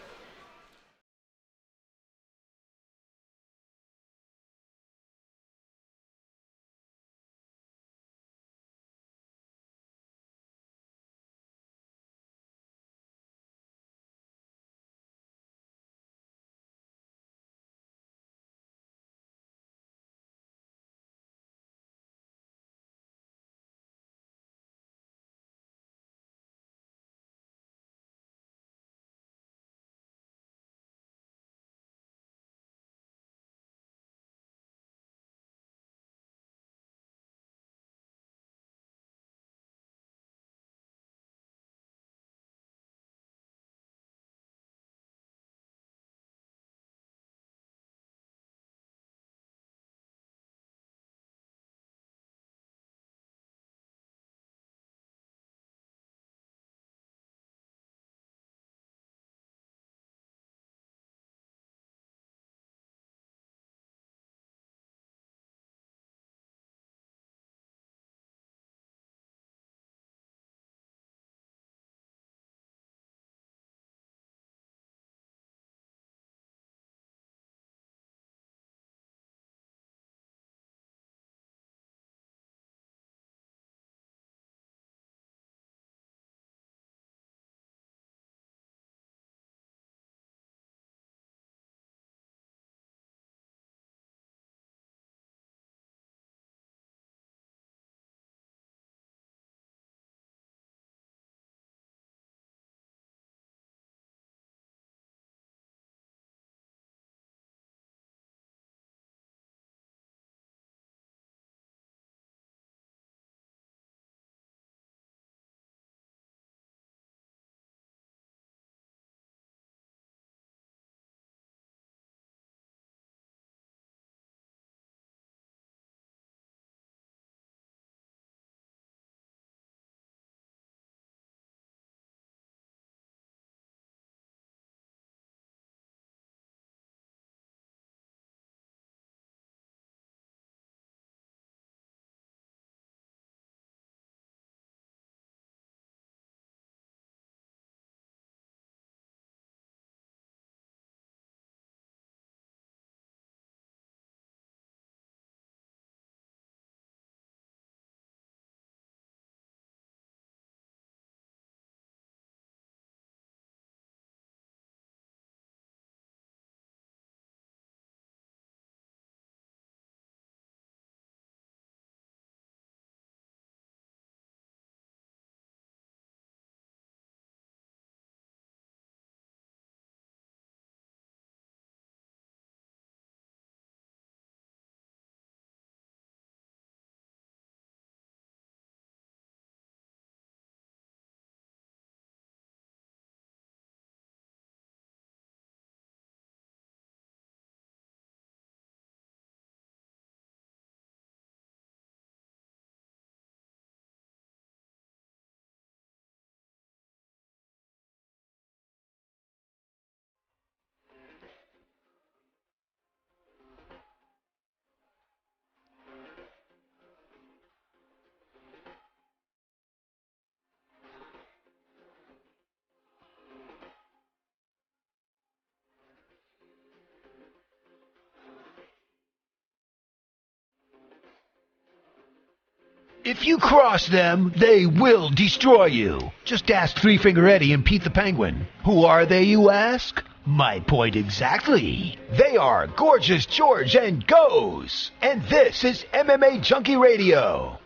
If you cross them, they will destroy you. Just ask Three Finger Eddie and Pete the Penguin. Who are they, you ask? My point exactly. They are Gorgeous George and Goes. And this is MMA Junkie Radio.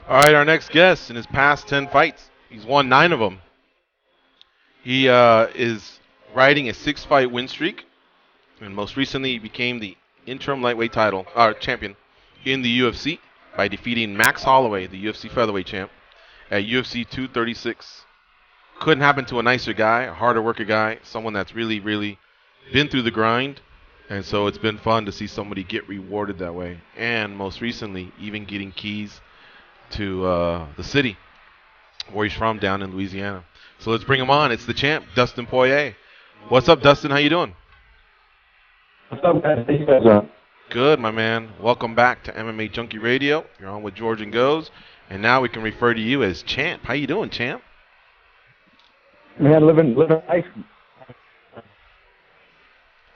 All right, our next guest in his past 10 fights, he's won 9 of them. He is riding a 6-fight win streak. And most recently, he became the interim lightweight champion in the UFC by defeating Max Holloway, the UFC featherweight champ, at UFC 236. Couldn't happen to a nicer guy, a harder worker guy, someone that's really, really been through the grind. And so it's been fun to see somebody get rewarded that way. And most recently, even getting keys to the city where he's from down in Louisiana. So let's bring him on. It's the champ, Dustin Poirier. What's up, Dustin? How you doing? What's up, guys? How you guys doing? Good, my man. Welcome back to MMA Junkie Radio. You're on with George and Goes, and now we can refer to you as Champ. How you doing, Champ? Man, living life.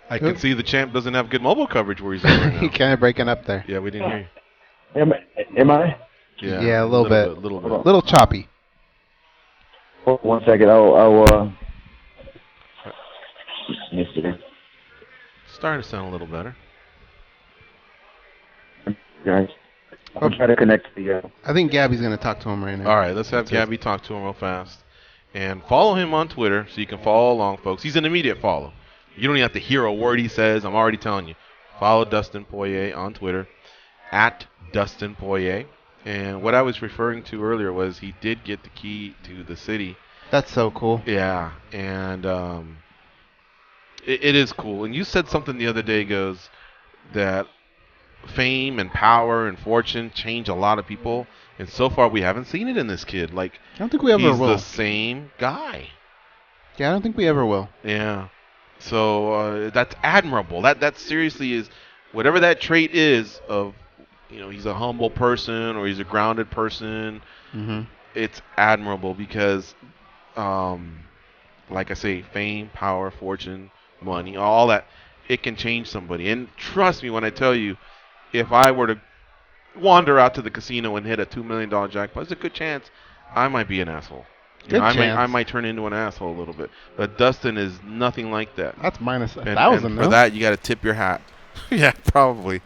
I can see the Champ doesn't have good mobile coverage where he's at right now. You're kind of breaking up there. Yeah, we didn't hear you. Am I? Yeah, a little bit. A little bit. A little choppy. Hold 1 second. I'll Starting to sound a little better. Guys, I'll try to connect to the. I think Gabby's going to talk to him right now. All right, let's have Gabby talk to him real fast. And follow him on Twitter so you can follow along, folks. He's an immediate follow. You don't even have to hear a word he says. I'm already telling you. Follow Dustin Poirier on Twitter, at Dustin Poirier. And what I was referring to earlier was he did get the key to the city. That's so cool. Yeah, and it is cool. And you said something the other day, Goes, that fame and power and fortune change a lot of people. And so far, we haven't seen it in this kid. Like, I don't think we ever will. He's the same guy. Yeah, I don't think we ever will. Yeah. So that's admirable. That seriously is, whatever that trait is of, he's a humble person or he's a grounded person. Mm-hmm. It's admirable because, like I say, fame, power, fortune, money, all that, it can change somebody. And trust me when I tell you, if I were to wander out to the casino and hit a $2 million jackpot, there's a good chance I might be an asshole. I might turn into an asshole a little bit. But Dustin is nothing like that. That's minus 1,000. And for that, you got to tip your hat. Yeah, probably.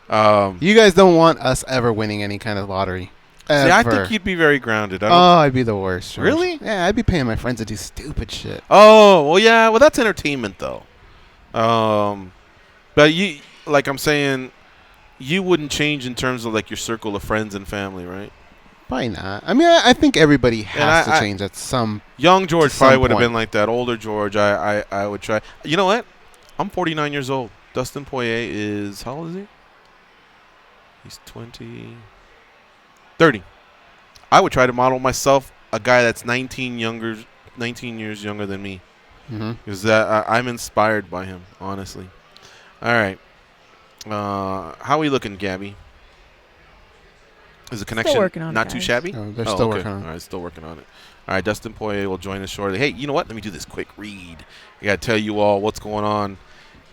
You guys don't want us ever winning any kind of lottery. Ever. See, I think you'd be very grounded. I'd be the worst. George. Really? Yeah, I'd be paying my friends to do stupid shit. Oh, well, yeah. Well, that's entertainment, though. But you, like I'm saying, you wouldn't change in terms of like your circle of friends and family, right? Probably not. I mean, I think everybody has to change at some. Young George probably would have been like that. Older George, I would try. You know what? I'm 49 years old. Dustin Poirier is, how old is he? He's 30. I would try to model myself a guy that's 19 years younger than me. Because I'm inspired by him, honestly. All right. How are we looking, Gabby? Is the connection not too shabby? No, they're still working on it. All right, still working on it. All right, Dustin Poirier will join us shortly. Hey, you know what? Let me do this quick read. I got to tell you all what's going on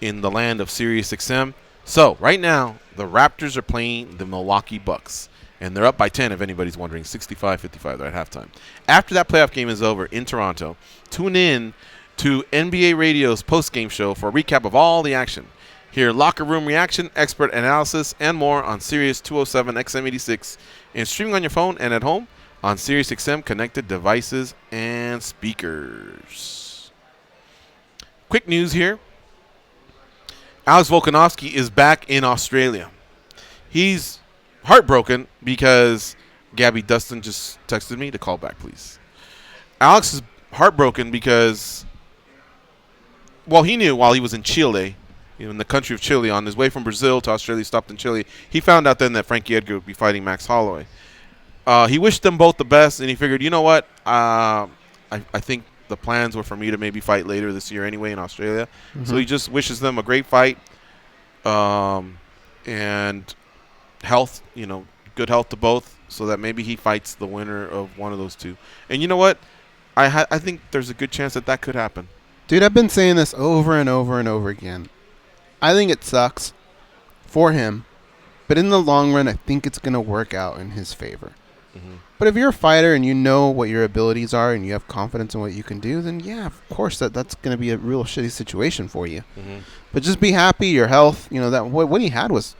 in the land of SiriusXM. So, right now, the Raptors are playing the Milwaukee Bucks. And they're up by 10, if anybody's wondering. 65-55, they're at halftime. After that playoff game is over in Toronto, tune in to NBA Radio's postgame show for a recap of all the action. Hear locker room reaction, expert analysis, and more on Sirius 207 XM86 and streaming on your phone and at home on SiriusXM connected devices and speakers. Quick news here. Alex Volkanovski is back in Australia. He's heartbroken because Gabby, Dustin just texted me to call back, please. Alex is heartbroken because, well, he knew while he was in Chile, in the country of Chile, on his way from Brazil to Australia, stopped in Chile. He found out then that Frankie Edgar would be fighting Max Holloway. He wished them both the best, and he figured, you know what? I think the plans were for me to maybe fight later this year anyway in Australia. Mm-hmm. So he just wishes them a great fight and health, good health to both, so that maybe he fights the winner of one of those two. And you know what? I think there's a good chance that could happen. Dude, I've been saying this over and over and over again. I think it sucks for him, but in the long run, I think it's going to work out in his favor. But if you're a fighter and you know what your abilities are and you have confidence in what you can do, then yeah, of course that's going to be a real shitty situation for you. But just be happy, your health, that what he had was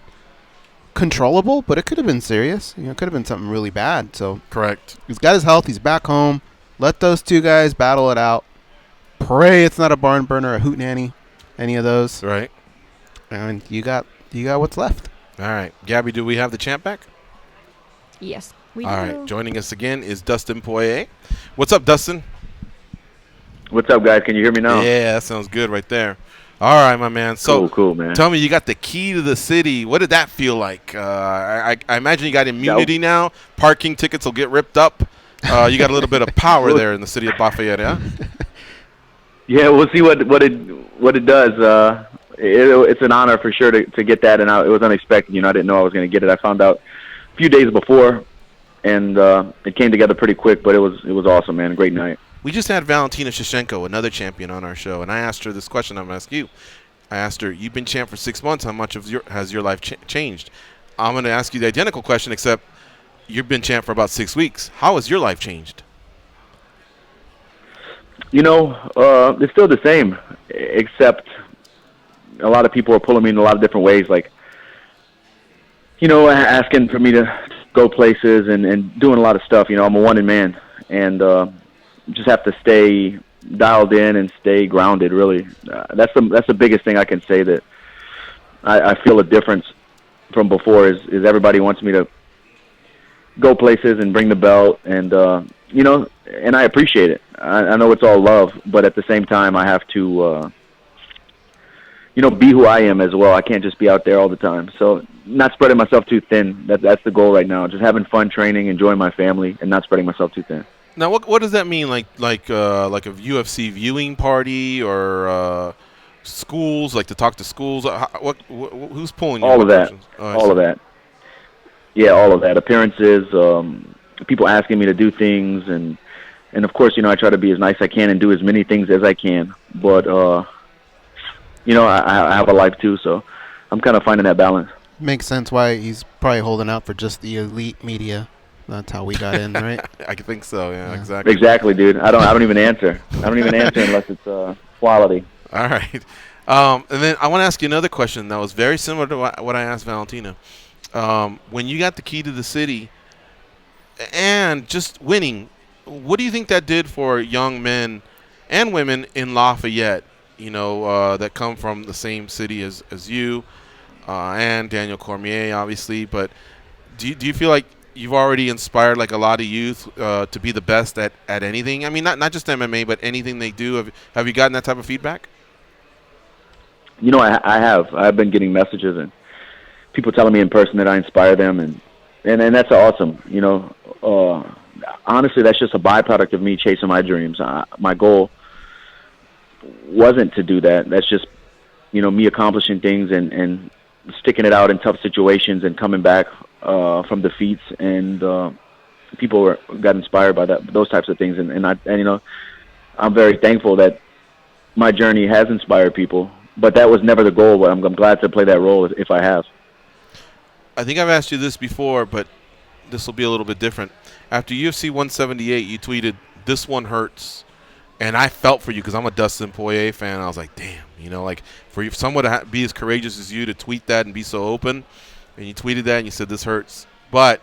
controllable, but it could have been serious. It could have been something really bad. So correct. He's got his health. He's back home. Let those two guys battle it out. Pray it's not a barn burner, a hootenanny, any of those. Right. And you got what's left. All right, Gabby, do we have the champ back? Yes, we do. do. All right, joining us again is Dustin Poirier. What's up, Dustin? What's up, guys? Can you hear me now? Yeah, that sounds good right there. All right, my man. So cool, man. Tell me, you got the key to the city. What did that feel like? I imagine you got immunity now. Parking tickets will get ripped up. You got a little bit of power there in the city of Lafayette, yeah? Yeah, we'll see what it does. It's an honor for sure to get that, and it was unexpected. I didn't know I was going to get it. I found out a few days before, and it came together pretty quick. But it was awesome, man. Great night. We just had Valentina Shevchenko, another champion, on our show, and I asked her this question. I'm going to ask you. I asked her, "You've been champ for 6 months. How much has your life changed?" I'm going to ask you the identical question, except you've been champ for about 6 weeks. How has your life changed? It's still the same, except a lot of people are pulling me in a lot of different ways, like, asking for me to go places and doing a lot of stuff. I'm a one-man man, and just have to stay dialed in and stay grounded, really. That's the biggest thing I can say that I feel a difference from before is everybody wants me to go places and bring the belt, and, and I appreciate it. I know it's all love, but at the same time, I have to, be who I am as well. I can't just be out there all the time. So not spreading myself too thin. That's the goal right now. Just having fun training, enjoying my family, and not spreading myself too thin. Now, what does that mean? Like a UFC viewing party or schools? Like to talk to schools? Who's pulling you? All of that. All of that. Yeah, all of that. Appearances, people asking me to do things, and of course, I try to be as nice as I can and do as many things as I can. But I have a life too, so I'm kind of finding that balance. Makes sense why he's probably holding out for just the elite media. That's how we got in, right? I think so. Yeah, exactly. Exactly, dude. I don't even answer. I don't even answer unless it's quality. All right. And then I want to ask you another question that was very similar to what I asked Valentina. When you got the key to the city and just winning, what do you think that did for young men and women in Lafayette? That come from the same city as you and Daniel Cormier, obviously. But do you feel like you've already inspired like a lot of youth to be the best at anything? I mean, not just MMA, but anything they do. Have you gotten that type of feedback? I have. I've been getting messages and people telling me in person that I inspire them, and that's awesome. Honestly, that's just a byproduct of me chasing my dreams. My goal wasn't to do that. That's just, me accomplishing things and sticking it out in tough situations and coming back from defeats, and people got inspired by those types of things, and I'm very thankful that my journey has inspired people, but that was never the goal. But I'm glad to play that role if I have. I think I've asked you this before, but this will be a little bit different. After UFC 178, you tweeted, "This one hurts." And I felt for you because I'm a Dustin Poirier fan. I was like, damn, for someone to be as courageous as you to tweet that and be so open. And you tweeted that and you said, this hurts. But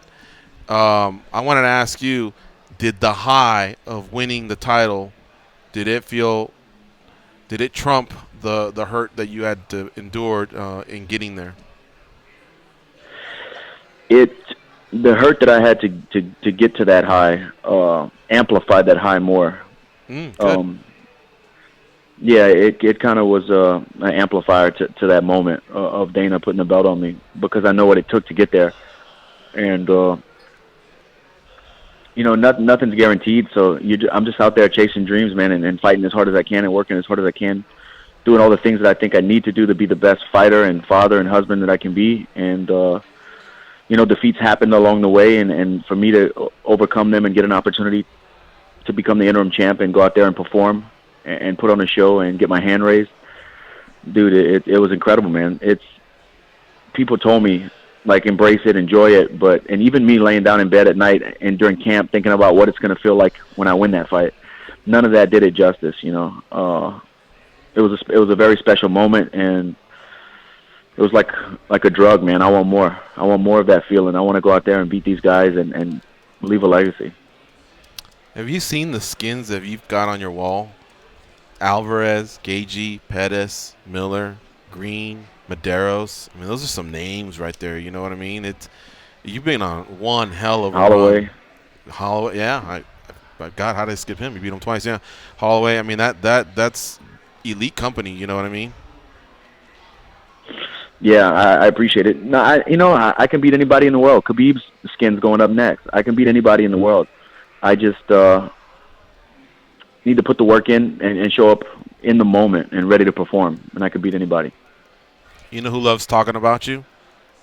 I wanted to ask you, did the high of winning the title, did it trump the hurt that you had to endure in getting there? The hurt that I had to get to that high amplified that high more. Yeah, it kind of was an amplifier to that moment of Dana putting the belt on me, because I know what it took to get there, and nothing's guaranteed. So I'm just out there chasing dreams, man, and fighting as hard as I can and working as hard as I can, doing all the things that I think I need to do to be the best fighter and father and husband that I can be, and defeats happened along the way, and for me to overcome them and get an opportunity to become the interim champ and go out there and perform and put on a show and get my hand raised, dude, it was incredible, man. People told me like embrace it, enjoy it. And even me laying down in bed at night and during camp thinking about what it's going to feel like when I win that fight, none of that did it justice. You know, it was a very special moment, and it was like a drug, man. I want more. I want more of that feeling. I want to go out there and beat these guys and leave a legacy. Have you seen the skins that you've got on your wall? Alvarez, Gagey, Pettis, Miller, Green, Medeiros. I mean, those are some names right there. You know what I mean? You've been on one hell of a Holloway. run. Holloway, yeah. God, how did I skip him? You beat him twice, yeah. Holloway. I mean, that's elite company. You know what I mean? Yeah, I appreciate it. No, I can beat anybody in the world. Khabib's skin's going up next. I can beat anybody in the world. I just need to put the work in and show up in the moment and ready to perform, and I can beat anybody. You know who loves talking about you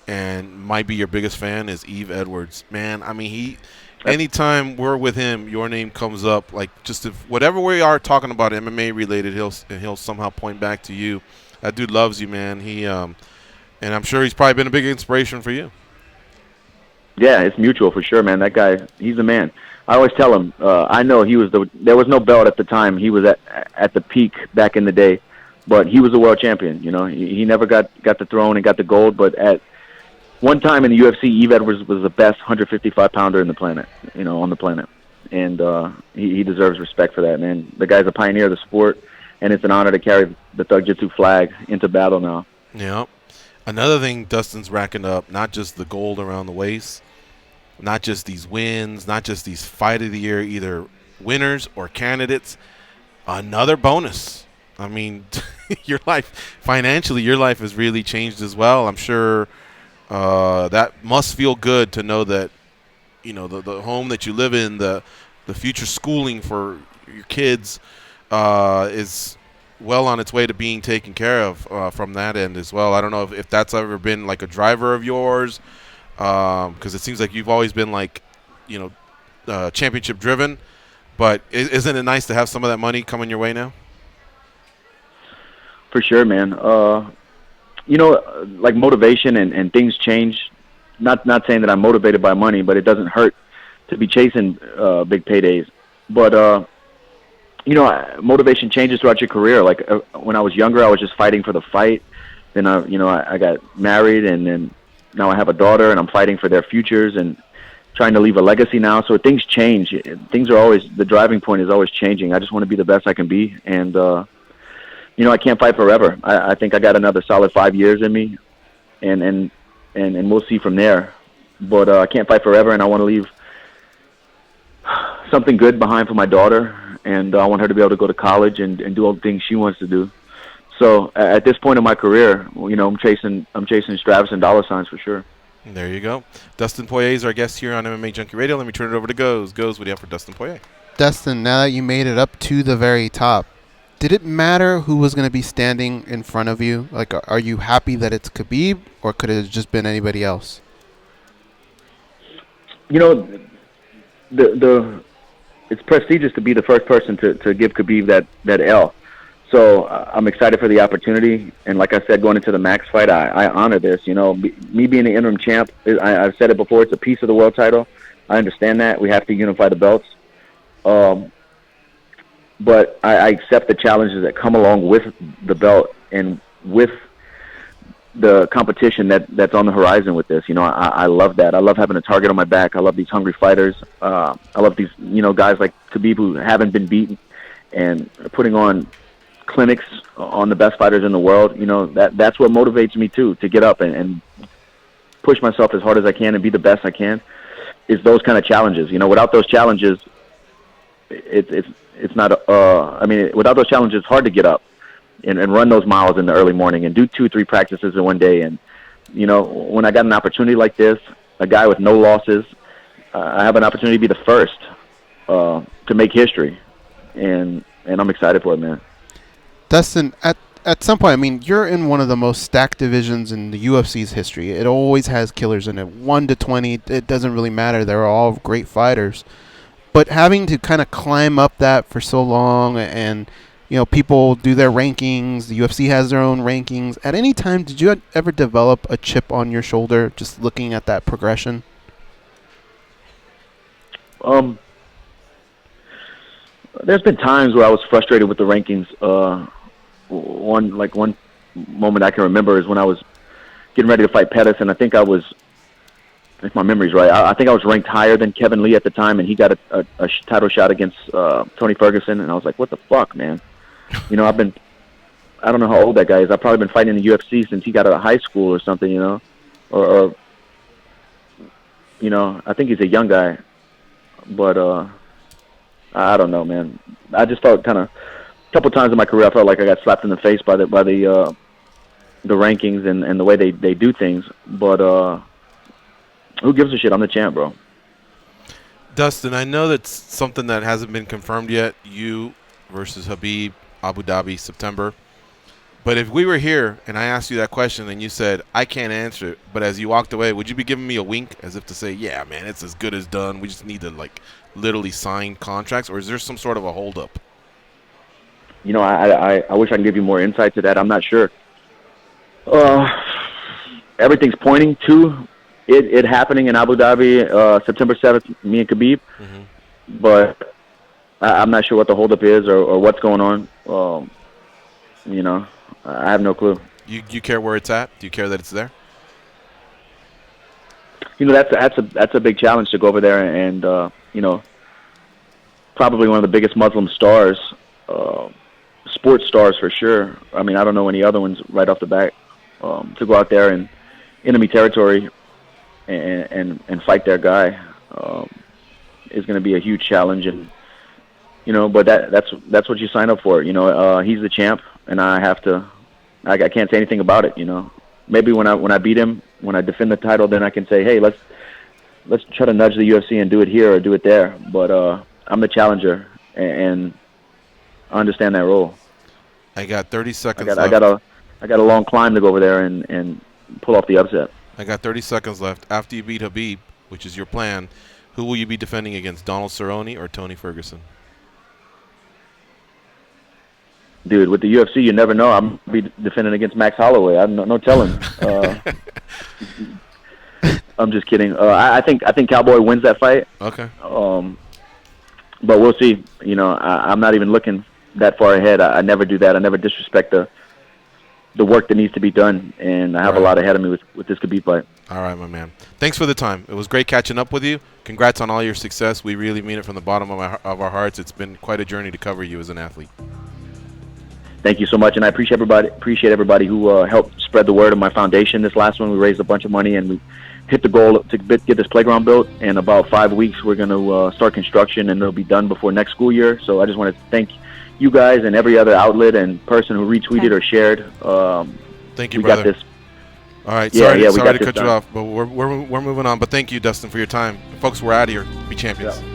and might be your biggest fan is Yves Edwards. Man, I mean, anytime we're with him, your name comes up. Like, just if whatever we are talking about MMA related, he'll somehow point back to you. That dude loves you, man. And I'm sure he's probably been a big inspiration for you. Yeah, it's mutual for sure, man. That guy, he's the man. I always tell him, I know there was no belt at the time. He was at the peak back in the day, but he was a world champion. You know, he never got the throne and got the gold, but at one time in the UFC, Yves Edwards was the best 155-pounder in the planet, you know, on the planet. And he deserves respect for that, man. The guy's a pioneer of the sport, and it's an honor to carry the Thug Jitsu flag into battle now. Yeah. Another thing Dustin's racking up, not just the gold around the waist, not just these wins, not just these fight of the year, either winners or candidates, another bonus. I mean, financially, your life has really changed as well. I'm sure that must feel good to know that, you know, the home that you live in, the future schooling for your kids is well on its way to being taken care of from that end as well. I don't know if that's ever been like a driver of yours, because it seems like you've always been like, you know, championship driven, but isn't it nice to have some of that money coming your way now? For sure, man. You know, like motivation and things change. Not saying that I'm motivated by money, but it doesn't hurt to be chasing big paydays. But you know, motivation changes throughout your career. Like when I was younger, I was just fighting for the fight. Then I got married, and then now I have a daughter, and I'm fighting for their futures and trying to leave a legacy now. So things change. Things are always, the driving point is always changing. I just want to be the best I can be, and you know, I can't fight forever. I think I got another solid 5 years in me, and we'll see from there. But I can't fight forever, and I want to leave something good behind for my daughter. And I want her to be able to go to college and do all the things she wants to do. So at this point in my career, you know, I'm chasing straps and dollar signs for sure. There you go. Dustin Poirier is our guest here on MMA Junkie Radio. Let me turn it over to Goz. Goz, what do you have for Dustin Poirier? Dustin, now that you made it up to the very top, did it matter who was going to be standing in front of you? Like, are you happy that it's Khabib, or could it have just been anybody else? You know, it's prestigious to be the first person to give Khabib that L. So I'm excited for the opportunity. And like I said, going into the Max fight, I honor this. You know, me being the interim champ, I've said it before, it's a piece of the world title. I understand that. We have to unify the belts. But I accept the challenges that come along with the belt and with the competition that's on the horizon with this. You know, I love that. I love having a target on my back. I love these hungry fighters. I love these, you know, guys like Khabib who haven't been beaten and putting on clinics on the best fighters in the world. You know, that's what motivates me too, to get up and push myself as hard as I can and be the best I can, is those kind of challenges. You know, without those challenges, it's not, I mean, without those challenges, it's hard to get up and run those miles in the early morning and do 2-3 practices in one day. And, you know, when I got an opportunity like this, a guy with no losses, I have an opportunity to be the first to make history. And I'm excited for it, man. Dustin, at some point, I mean, you're in one of the most stacked divisions in the UFC's history. It always has killers in it. 1 to 20, it doesn't really matter. They're all great fighters. But having to kind of climb up that for so long and, people do their rankings. The UFC has their own rankings. At any time, did you ever develop a chip on your shoulder just looking at that progression? There's been times where I was frustrated with the rankings. One moment I can remember is when I was getting ready to fight Pettis, and I think if my memory's right, I think I was ranked higher than Kevin Lee at the time, and he got a title shot against Tony Ferguson, and I was like, what the fuck, man? I don't know how old that guy is. I've probably been fighting in the UFC since he got out of high school or something, or I think he's a young guy, but I don't know, man. I just felt a couple times in my career, I felt like I got slapped in the face by the rankings and the way they do things, but who gives a shit? I'm the champ, bro. Dustin, I know that's something that hasn't been confirmed yet. You versus Khabib, Abu Dhabi, September. But if we were here and I asked you that question and you said, I can't answer it, but as you walked away, would you be giving me a wink as if to say, yeah, man, it's as good as done. We just need to, literally sign contracts? Or is there some sort of a holdup? I wish I could give you more insight to that. I'm not sure. Everything's pointing to it happening in Abu Dhabi, September 7th, me and Khabib. Mm-hmm. But I'm not sure what the holdup is or what's going on. I have no clue. You care where it's at? Do you care that it's there? That's a big challenge to go over there and probably one of the biggest Muslim stars, sports stars for sure. I mean, I don't know any other ones right off the bat. To go out there in enemy territory and fight their guy is going to be a huge challenge, and but that's what you sign up for. He's the champ, and I can't say anything about it. Maybe when I beat him, when I defend the title, then I can say, hey, let's try to nudge the UFC and do it here or do it there. But I'm the challenger, and I understand that role. I got 30 seconds left. I got a long climb to go over there and pull off the upset. I got 30 seconds left. After you beat Khabib, which is your plan, who will you be defending against, Donald Cerrone or Tony Ferguson? Dude, with the UFC, you never know. I'm going to be defending against Max Holloway. I'm no telling. I'm just kidding. I think Cowboy wins that fight. Okay. But we'll see. I'm not even looking that far ahead. I never do that. I never disrespect the work that needs to be done, and I have a lot ahead of me with this Khabib fight. All right, my man. Thanks for the time. It was great catching up with you. Congrats on all your success. We really mean it from the bottom of our hearts. It's been quite a journey to cover you as an athlete. Thank you so much, and I appreciate everybody who helped spread the word of my foundation. This last one, we raised a bunch of money, and we hit the goal to get this playground built. In about 5 weeks, we're going to start construction, and it'll be done before next school year. So I just want to thank you guys and every other outlet and person who retweeted or shared. Thank you, we brother. got this. All right, sorry to cut you off, but we're moving on. But thank you, Dustin, for your time. Folks, we're out of here. Be champions. Yeah.